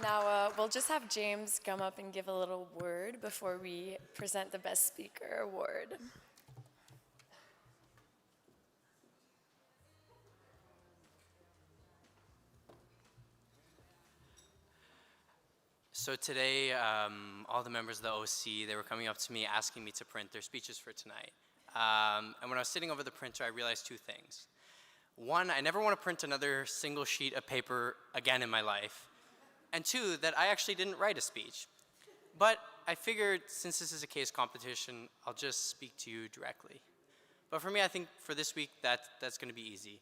Now, we'll just have James come up and give a little word before we present the Best Speaker Award. So today, all the members of the OC, they were coming up to me asking me to print their speeches for tonight. And when I was sitting over the printer, I realized two things. One, I never want to print another single sheet of paper again in my life. And two, that I actually didn't write a speech. But I figured since this is a case competition, I'll just speak to you directly. But for me, I think for this week, that's going to be easy.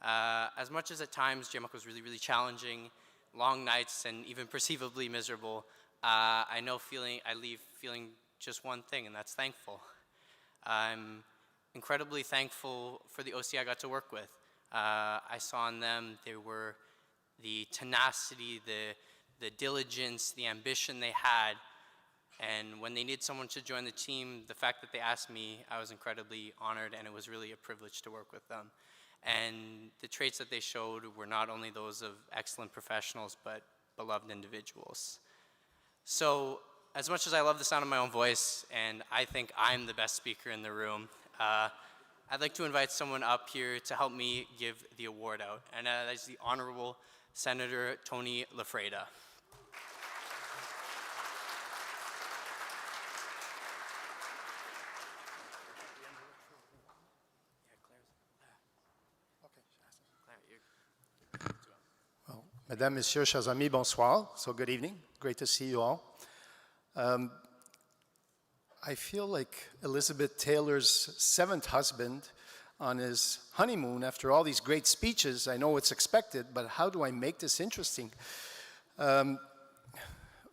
As much as at times JMUCC was really, really challenging, long nights, and even perceivably miserable, I leave feeling just one thing, and that's thankful. I'm incredibly thankful for the OC I got to work with. I saw in them, the tenacity, the diligence, the ambition they had, and when they needed someone to join the team, the fact that they asked me, I was incredibly honored, and it was really a privilege to work with them. And the traits that they showed were not only those of excellent professionals, but beloved individuals. So, as much as I love the sound of my own voice, and I think I'm the best speaker in the room, I'd like to invite someone up here to help me give the award out, and that is the Honorable Senator Tony Lafreda. Well, Mesdames, Messieurs, chers amis, bonsoir. So good evening. Great to see you all. I feel like Elizabeth Taylor's seventh husband on his honeymoon after all these great speeches. I know it's expected, but how do I make this interesting?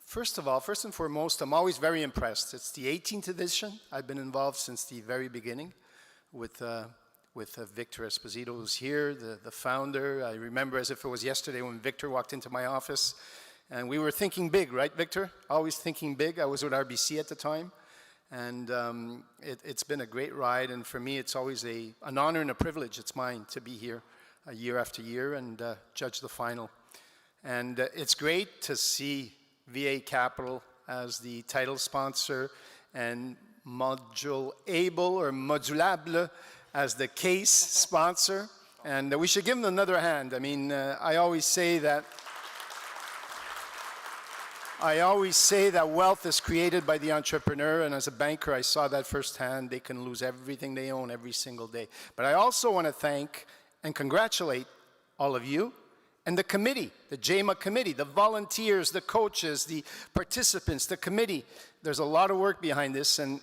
First and foremost, I'm always very impressed. It's the 18th edition. I've been involved since the very beginning with Victor Esposito, who's here, the founder. I remember as if it was yesterday when Victor walked into my office, and we were thinking big, right, Victor? Always thinking big. I was with RBC at the time. And it's been a great ride, and for me it's always an honor and a privilege. It's mine to be here year after year and judge the final. And it's great to see VA Capital as the title sponsor and Modulable as the case sponsor. And we should give them another hand. I mean, I always say that wealth is created by the entrepreneur, and as a banker, I saw that firsthand. They can lose everything they own every single day. But I also want to thank and congratulate all of you and the committee, the JMUCC committee, the volunteers, the coaches, the participants, the committee. There's a lot of work behind this, and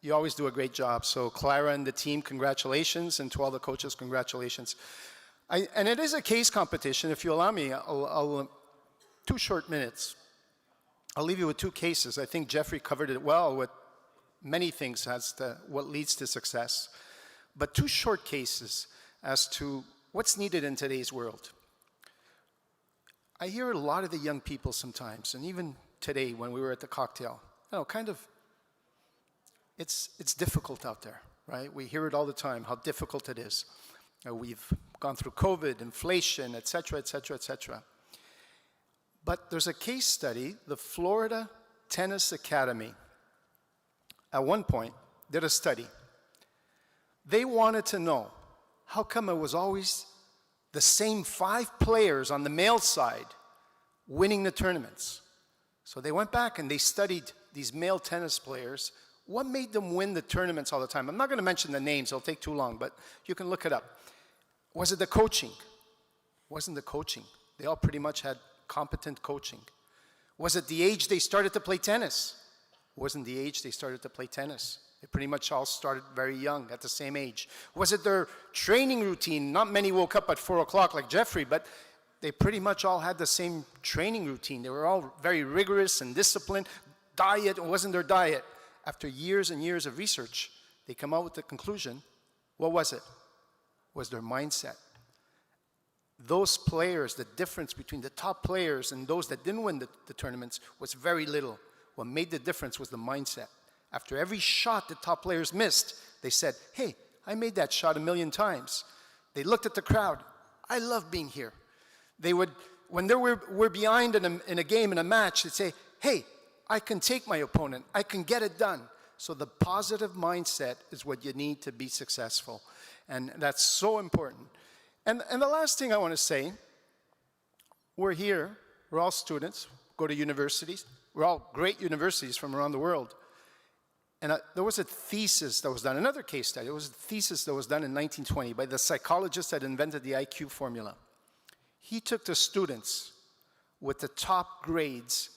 you always do a great job. So Clara and the team, congratulations, and to all the coaches, congratulations. And it is a case competition. If you allow me, I'll 2 short minutes. I'll leave you with 2 cases. I think Jeffrey covered it well with many things as to what leads to success. But 2 short cases as to what's needed in today's world. I hear a lot of the young people sometimes, and even today when we were at the cocktail, it's difficult out there, right? We hear it all the time, how difficult it is. We've gone through COVID, inflation, et cetera, et cetera, et cetera. But there's a case study, the Florida Tennis Academy, at one point, did a study. They wanted to know, how come it was always the same 5 players on the male side winning the tournaments? So they went back and they studied these male tennis players. What made them win the tournaments all the time? I'm not going to mention the names, it'll take too long, but you can look it up. Was it the coaching? Wasn't the coaching. They all pretty much had competent coaching. Was it the age they started to play tennis? Wasn't the age they started to play tennis. They pretty much all started very young, at the same age. Was it their training routine? Not many woke up at 4 o'clock like Jeffrey, but they pretty much all had the same training routine. They were all very rigorous and disciplined. Diet, it wasn't their diet. After years and years of research, they come out with the conclusion, what was it? Was their mindset. Those players, the difference between the top players and those that didn't win the tournaments was very little. What made the difference was the mindset. After every shot the top players missed, they said, hey, I made that shot 1,000,000 times. They looked at the crowd. I love being here. They would, when they were behind in a game, in a match, they'd say, hey, I can take my opponent. I can get it done. So the positive mindset is what you need to be successful. And that's so important. And the last thing I want to say, we're here, we're all students, go to universities. We're all great universities from around the world. And there was a thesis that was done, another case study. It was a thesis that was done in 1920 by the psychologist that invented the IQ formula. He took the students with the top grades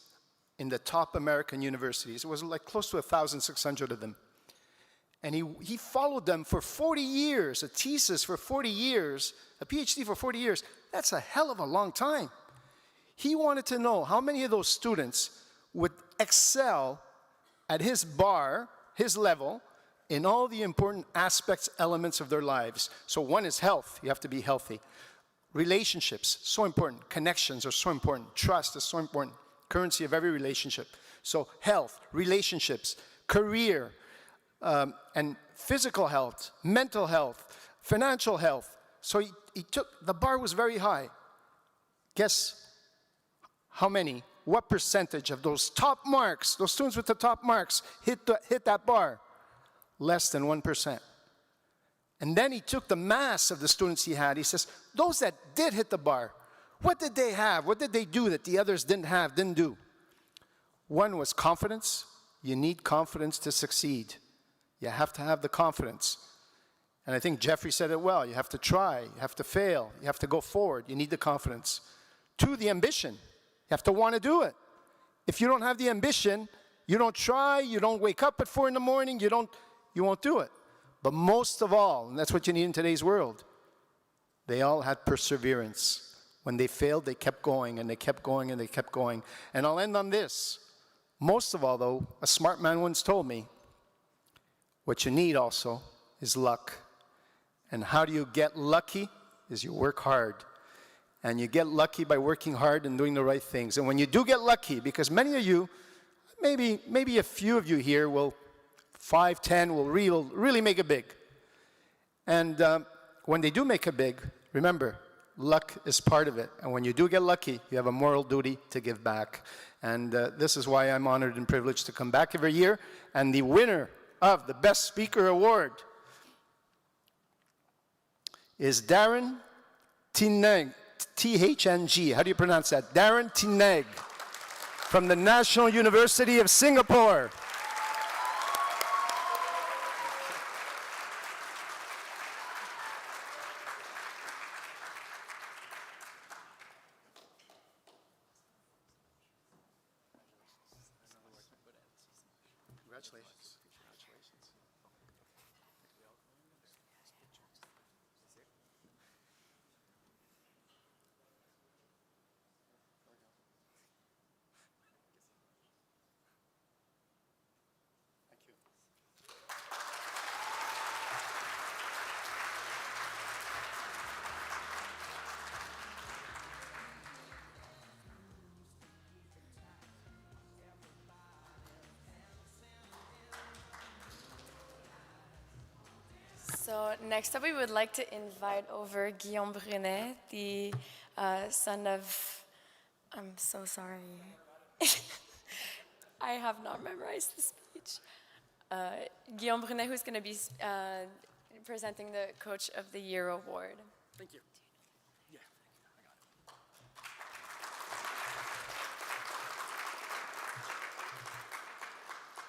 in the top American universities. It was like close to 1,600 of them. And he followed them for 40 years, a thesis for 40 years, a PhD for 40 years. That's a hell of a long time. He wanted to know how many of those students would excel at his bar, his level, in all the important aspects, elements of their lives. So one is health. You have to be healthy. Relationships, so important. Connections are so important. Trust is so important. Currency of every relationship. So health, relationships, career, and physical health, mental health, financial health. So he took, the bar was very high. Guess how many, what percentage of those top marks, those students with the top marks, hit that bar? Less than 1%. And then he took the mass of the students he had. He says, those that did hit the bar, what did they have? What did they do that the others didn't have, didn't do? One was confidence. You need confidence to succeed. You have to have the confidence. And I think Jeffrey said it well. You have to try. You have to fail. You have to go forward. You need the confidence. 2, the ambition. You have to want to do it. If you don't have the ambition, you don't try, you don't wake up at 4 in the morning, you won't do it. But most of all, and that's what you need in today's world, they all had perseverance. When they failed, they kept going, and they kept going, and they kept going. And I'll end on this. Most of all, though, a smart man once told me, what you need also is luck. And how do you get lucky? Is you work hard. And you get lucky by working hard and doing the right things. And when you do get lucky, because many of you, maybe a few of you here will, 5, 10, will really make it big. And when they do make it big, remember, luck is part of it. And when you do get lucky, you have a moral duty to give back. And this is why I'm honored and privileged to come back every year. And the winner of the Best Speaker Award is Darren Tineg, T-H-N-G. How do you pronounce that? Darren Tineg from the National University of Singapore. Congratulations. Congratulations. Thank you. So next up, we would like to invite over Guillaume Brunet, the son of, I'm so sorry. I have not memorized the speech. Guillaume Brunet, who's going to be presenting the Coach of the Year award. Thank you. Yeah,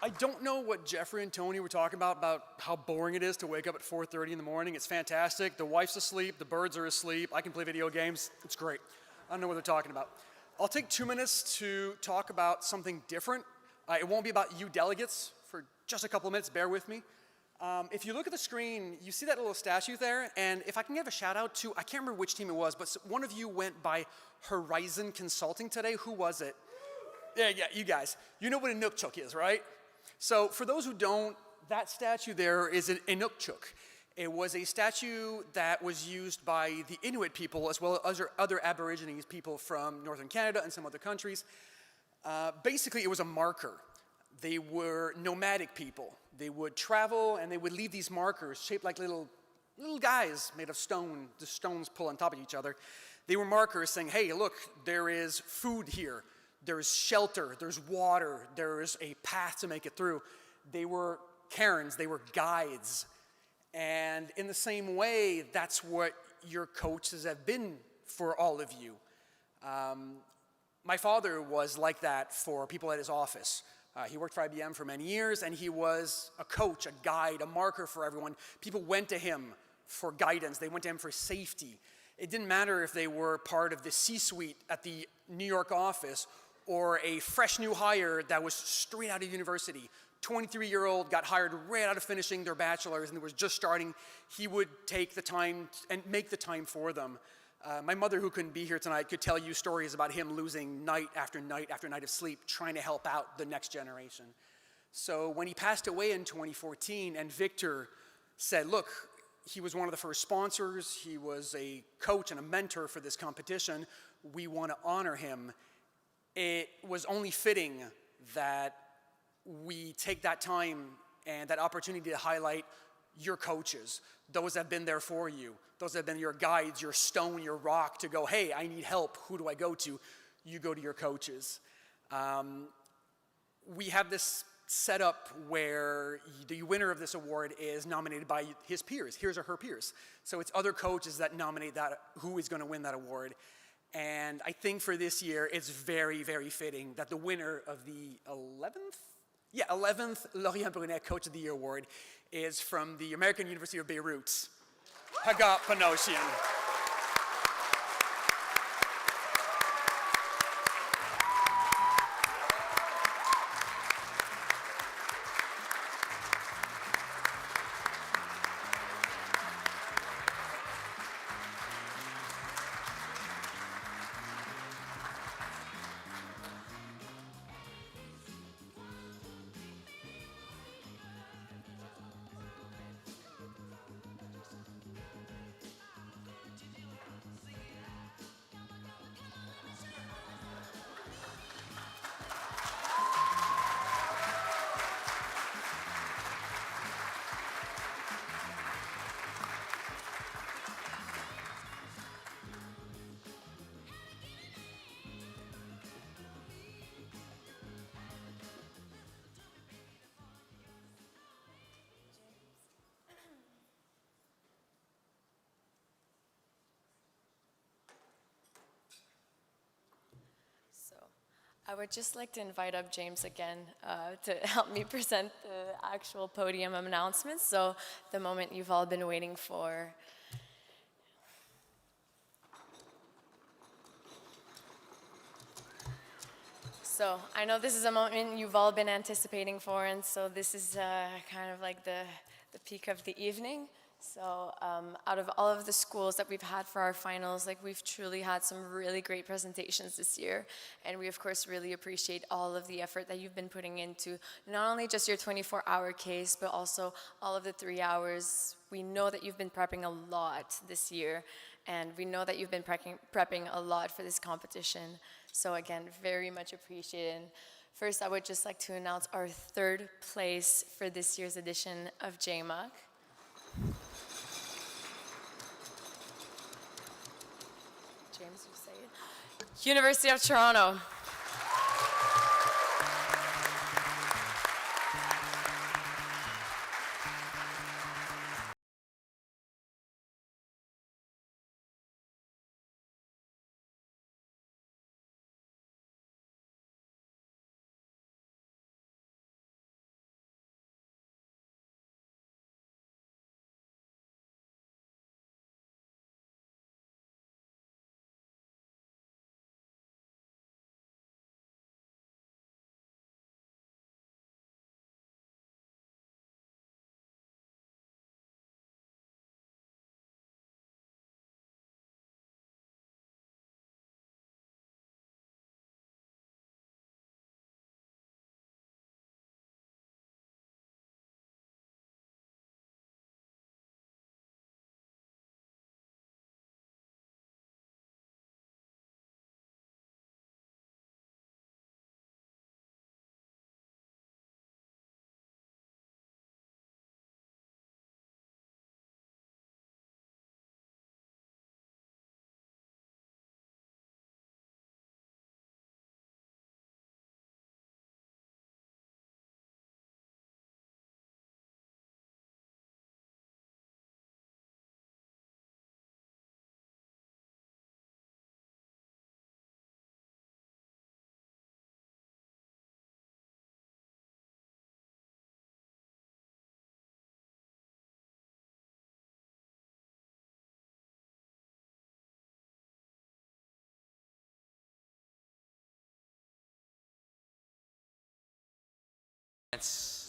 I don't know what Jeffrey and Tony were talking about how boring it is to wake up at 4:30 in the morning. It's fantastic. The wife's asleep, the birds are asleep, I can play video games. It's great. I don't know what they're talking about. I'll take 2 minutes to talk about something different. It won't be about you delegates for just a couple of minutes, bear with me. If you look at the screen, you see that little statue there, and if I can give a shout out to, I can't remember which team it was, but one of you went by Horizon Consulting today. Who was it? Yeah, you guys. You know what a nukchuk is, right? So for those who don't, that statue there is an nukchuk. It was a statue that was used by the Inuit people as well as other Aborigines people from northern Canada and some other countries. Basically, it was a marker. They were nomadic people. They would travel and they would leave these markers shaped like little guys made of stone. The stones pull on top of each other. They were markers saying, hey, look, there is food here. There's shelter, there's water, there's a path to make it through. They were cairns, they were guides. And in the same way, that's what your coaches have been for all of you. My father was like that for people at his office. He worked for IBM for many years, and he was a coach, a guide, a marker for everyone. People went to him for guidance. They went to him for safety. It didn't matter if they were part of the C-suite at the New York office or a fresh new hire that was straight out of university. 23-year-old got hired right out of finishing their bachelor's and was just starting. He would take the time and make the time for them. My mother, who couldn't be here tonight, could tell you stories about him losing night after night after night of sleep trying to help out the next generation. So when he passed away in 2014 and Victor said, look, he was one of the first sponsors, he was a coach and a mentor for this competition, we want to honor him. It was only fitting that we take that time and that opportunity to highlight your coaches, those that have been there for you, those that have been your guides, your stone, your rock, to go, hey, I need help, who do I go to? You go to your coaches. We have this setup where the winner of this award is nominated by his peers, his or her peers. So it's other coaches that nominate that, who is going to win that award. And I think for this year, it's very, very fitting that the winner of the 11th Laurent Brunet Coach of the Year Award is from the American University of Beirut, Haga Panosian. I would just like to invite up James again to help me present the actual podium announcements. So the moment you've all been waiting for. So I know this is a moment you've all been anticipating for, and so this is kind of like the peak of the evening. So out of all of the schools that we've had for our finals, like we've truly had some really great presentations this year. And we of course really appreciate all of the effort that you've been putting into not only just your 24-hour case, but also all of the 3 hours. We know that you've been prepping a lot this year, and we know that you've been prepping a lot for this competition. So again, very much appreciated. First, I would just like to announce our 3rd place for this year's edition of JMUCC. James, you say it. University of Toronto.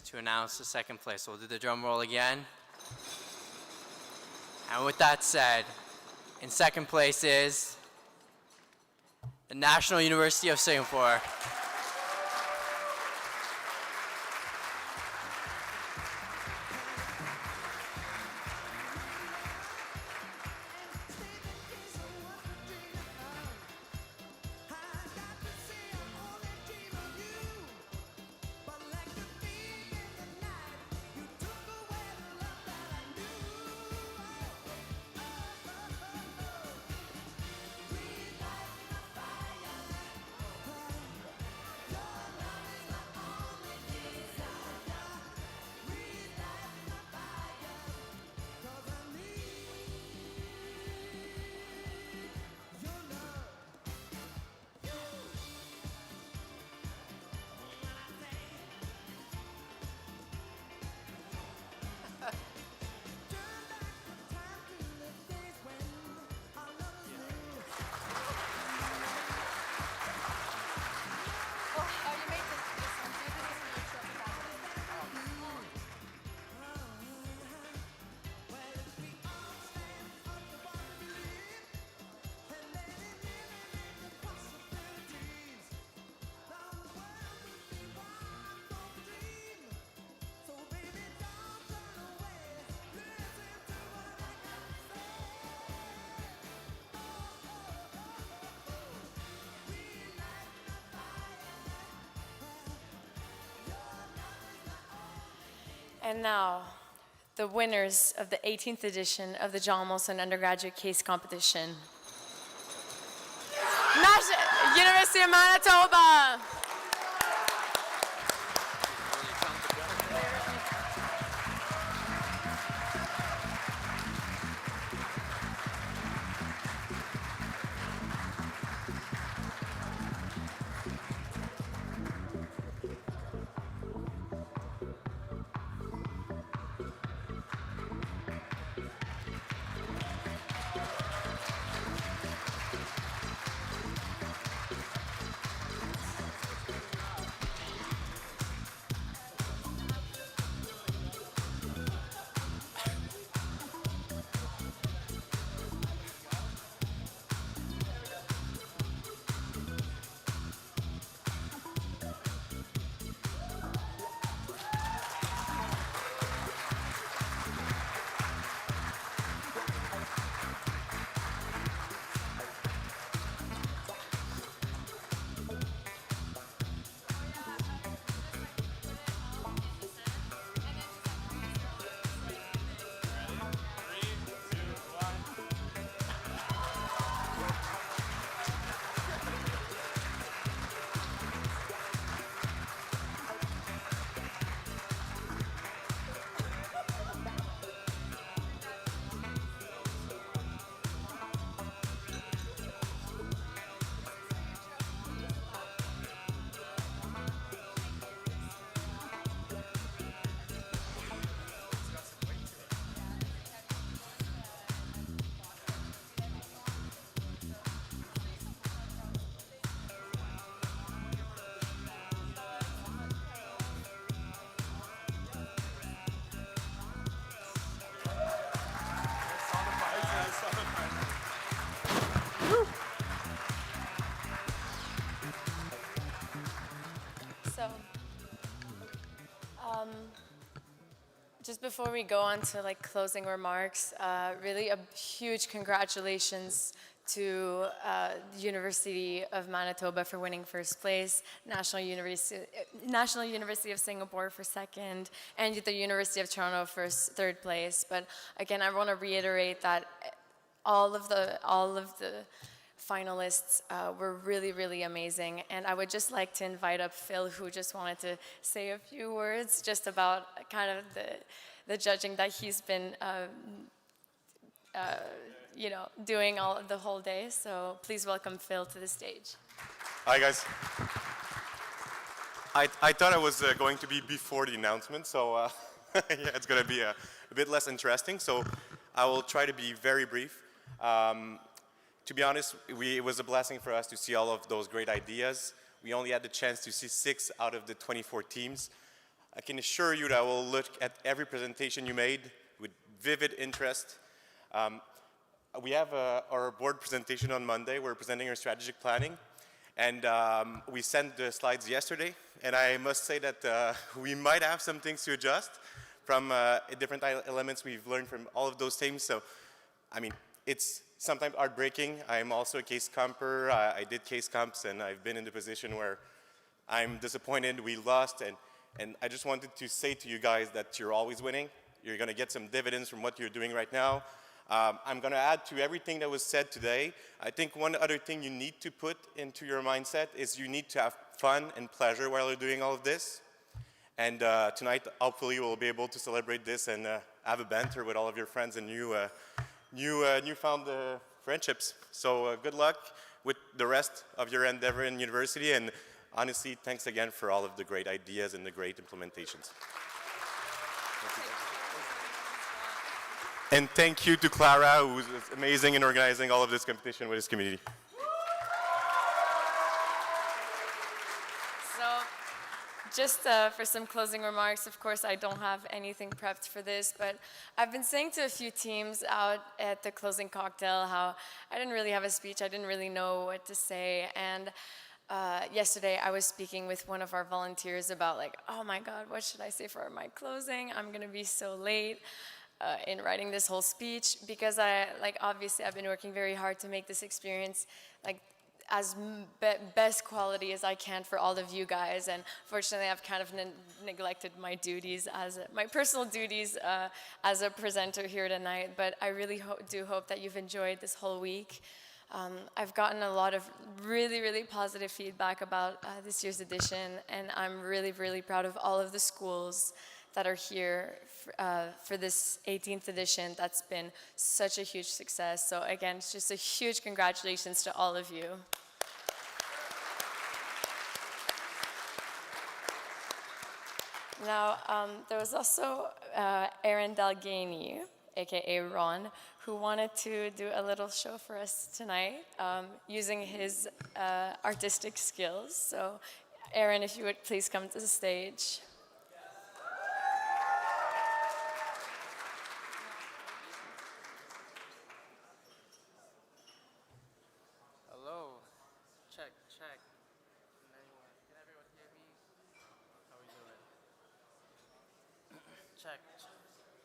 To announce the 2nd place. So we'll do the drum roll again. And with that said, in 2nd place is the National University of Singapore. And now, the winners of the 18th edition of the John Molson Undergraduate Case Competition. University of Manitoba. Just before we go on to like closing remarks, really a huge congratulations to the University of Manitoba for winning first place, National University of Singapore for second, and the University of Toronto for third place. But again, I want to reiterate that all of the finalists were really, really amazing. And I would just like to invite up Phil, who just wanted to say a few words just about kind of the judging that he's been doing the whole day. So please welcome Phil to the stage. Hi guys. I thought I was going to be before the announcement, so yeah, it's going to be a bit less interesting. So I will try to be very brief. To be honest, it was a blessing for us to see all of those great ideas. We only had the chance to see 6 out of the 24 teams. I can assure you that I will look at every presentation you made with vivid interest. We have our board presentation on Monday. We're presenting our strategic planning. And we sent the slides yesterday. And I must say that we might have some things to adjust from different elements we've learned from all of those teams. So, I mean, it's sometimes heartbreaking. I'm also a case comper. I did case comps, and I've been in the position where I'm disappointed we lost. And I just wanted to say to you guys that you're always winning. You're going to get some dividends from what you're doing right now. I'm going to add to everything that was said today. I think one other thing you need to put into your mindset is you need to have fun and pleasure while you're doing all of this. And tonight, hopefully, we'll be able to celebrate this and have a banter with all of your friends and newfound friendships. So good luck with the rest of your endeavor in university. And honestly, thanks again for all of the great ideas and the great implementations. And thank you to Clara, who was amazing in organizing all of this competition with his community. So, just for some closing remarks, of course, I don't have anything prepped for this, but I've been saying to a few teams out at the closing cocktail how I didn't really have a speech, I didn't really know what to say, and yesterday I was speaking with one of our volunteers about like, oh my God, what should I say for my closing? I'm gonna be so late in writing this whole speech because obviously I've been working very hard to make this experience like as best quality as I can for all of you guys, and fortunately I've kind of neglected my duties my personal duties as a presenter here tonight, but I really do hope that you've enjoyed this whole week. I've gotten a lot of really, really positive feedback about this year's edition, and I'm really, really proud of all of the schools that are here for this 18th edition. That's been such a huge success. So again, it's just a huge congratulations to all of you. Now, there was also Aaron Dalgani, aka Ron, who wanted to do a little show for us tonight using his artistic skills. So Aaron, if you would please come to the stage. Check.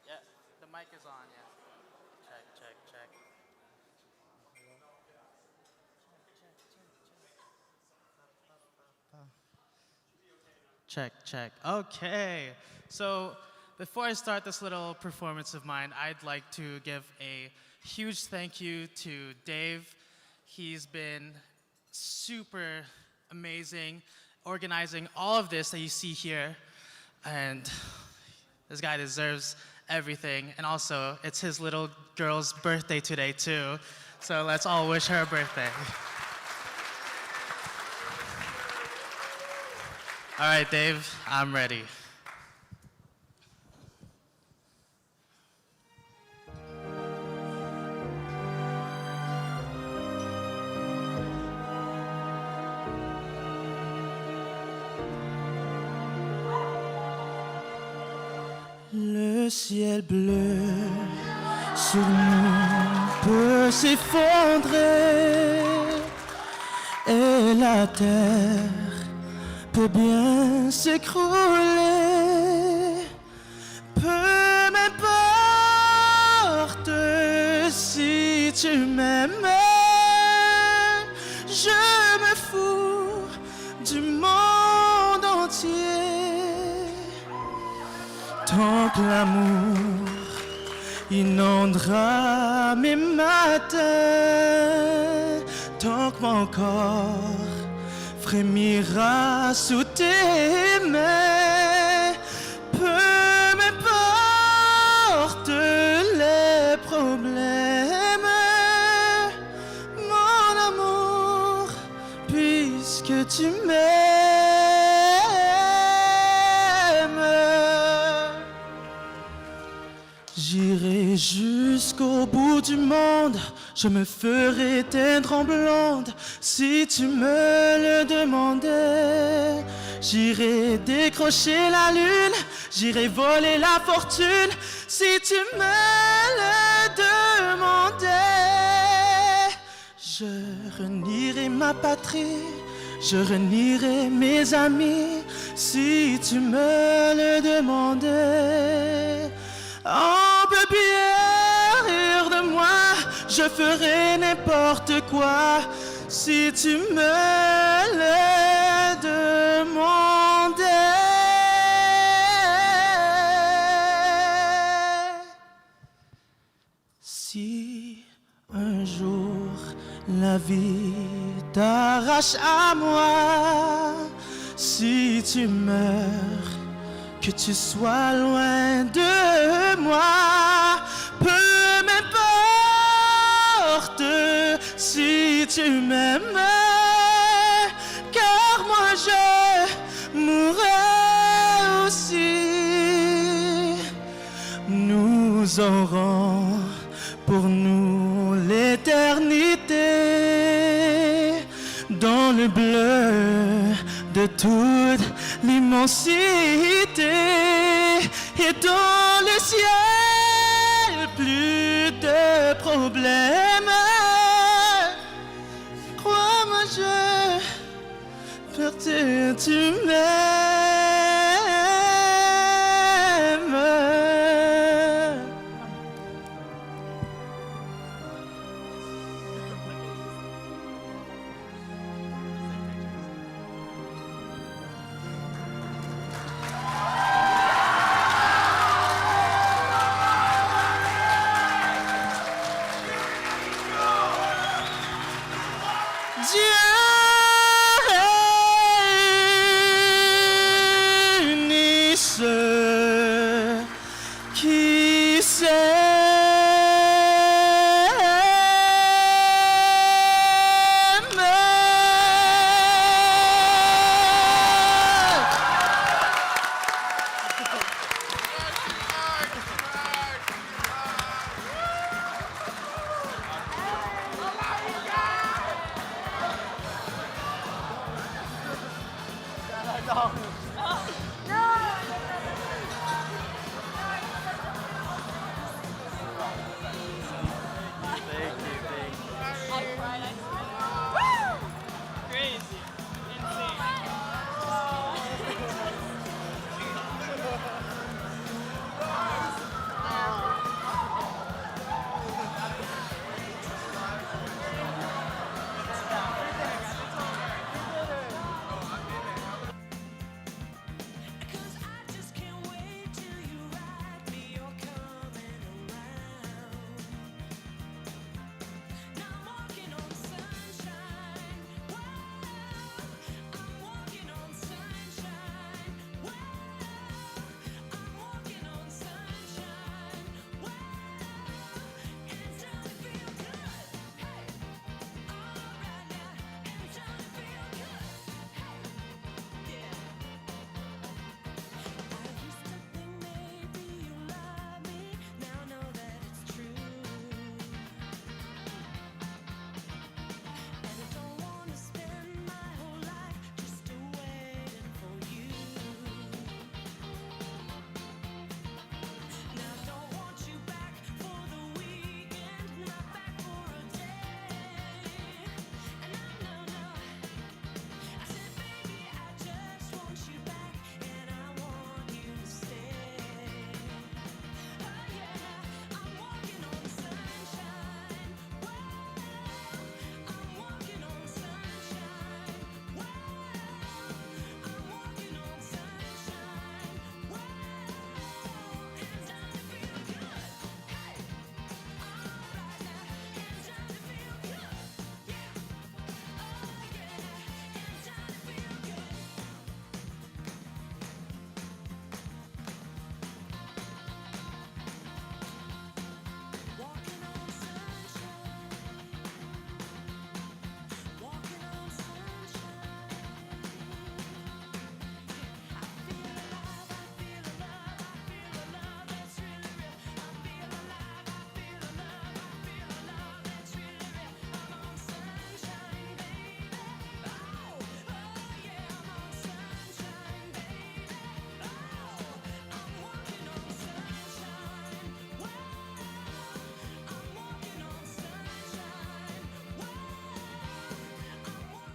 Yeah, the mic is on, yeah. Check. Check. Okay. So before I start this little performance of mine, I'd like to give a huge thank you to Dave. He's been super amazing organizing all of this that you see here. And this guy deserves everything. And also, it's his little girl's birthday today, too. So let's all wish her a birthday. All right, Dave, I'm ready. Le ciel bleu sur nous peut s'effondrer et la terre peut bien s'écrouler. Peu tu m'aimes. Je me fous du monde entier. Tant que l'amour inondera mes matins, tant que mon corps frémira sous tes mains, peu m'importe les problèmes, mon amour, puisque tu m'aimes. J'irai jusqu'au bout du monde, je me ferai teindre en blonde si tu me le demandais. J'irai décrocher la lune, j'irai voler la fortune si tu me le demandais. Je renierai ma patrie, je renierai mes amis si tu me le demandais. On peut bien rire de moi, je ferai n'importe quoi si tu me le demandais. Si un jour la vie t'arrache à moi, si tu meurs, que tu sois loin de moi, peu m'importe si tu m'aimes, car moi je mourrai aussi. Nous aurons pour nous l'éternité dans le bleu de toute l'immensité et dans le ciel plus de problèmes. Crois-moi, je partir, tu m'aimes. Dieu ni ceux qui s'aiment.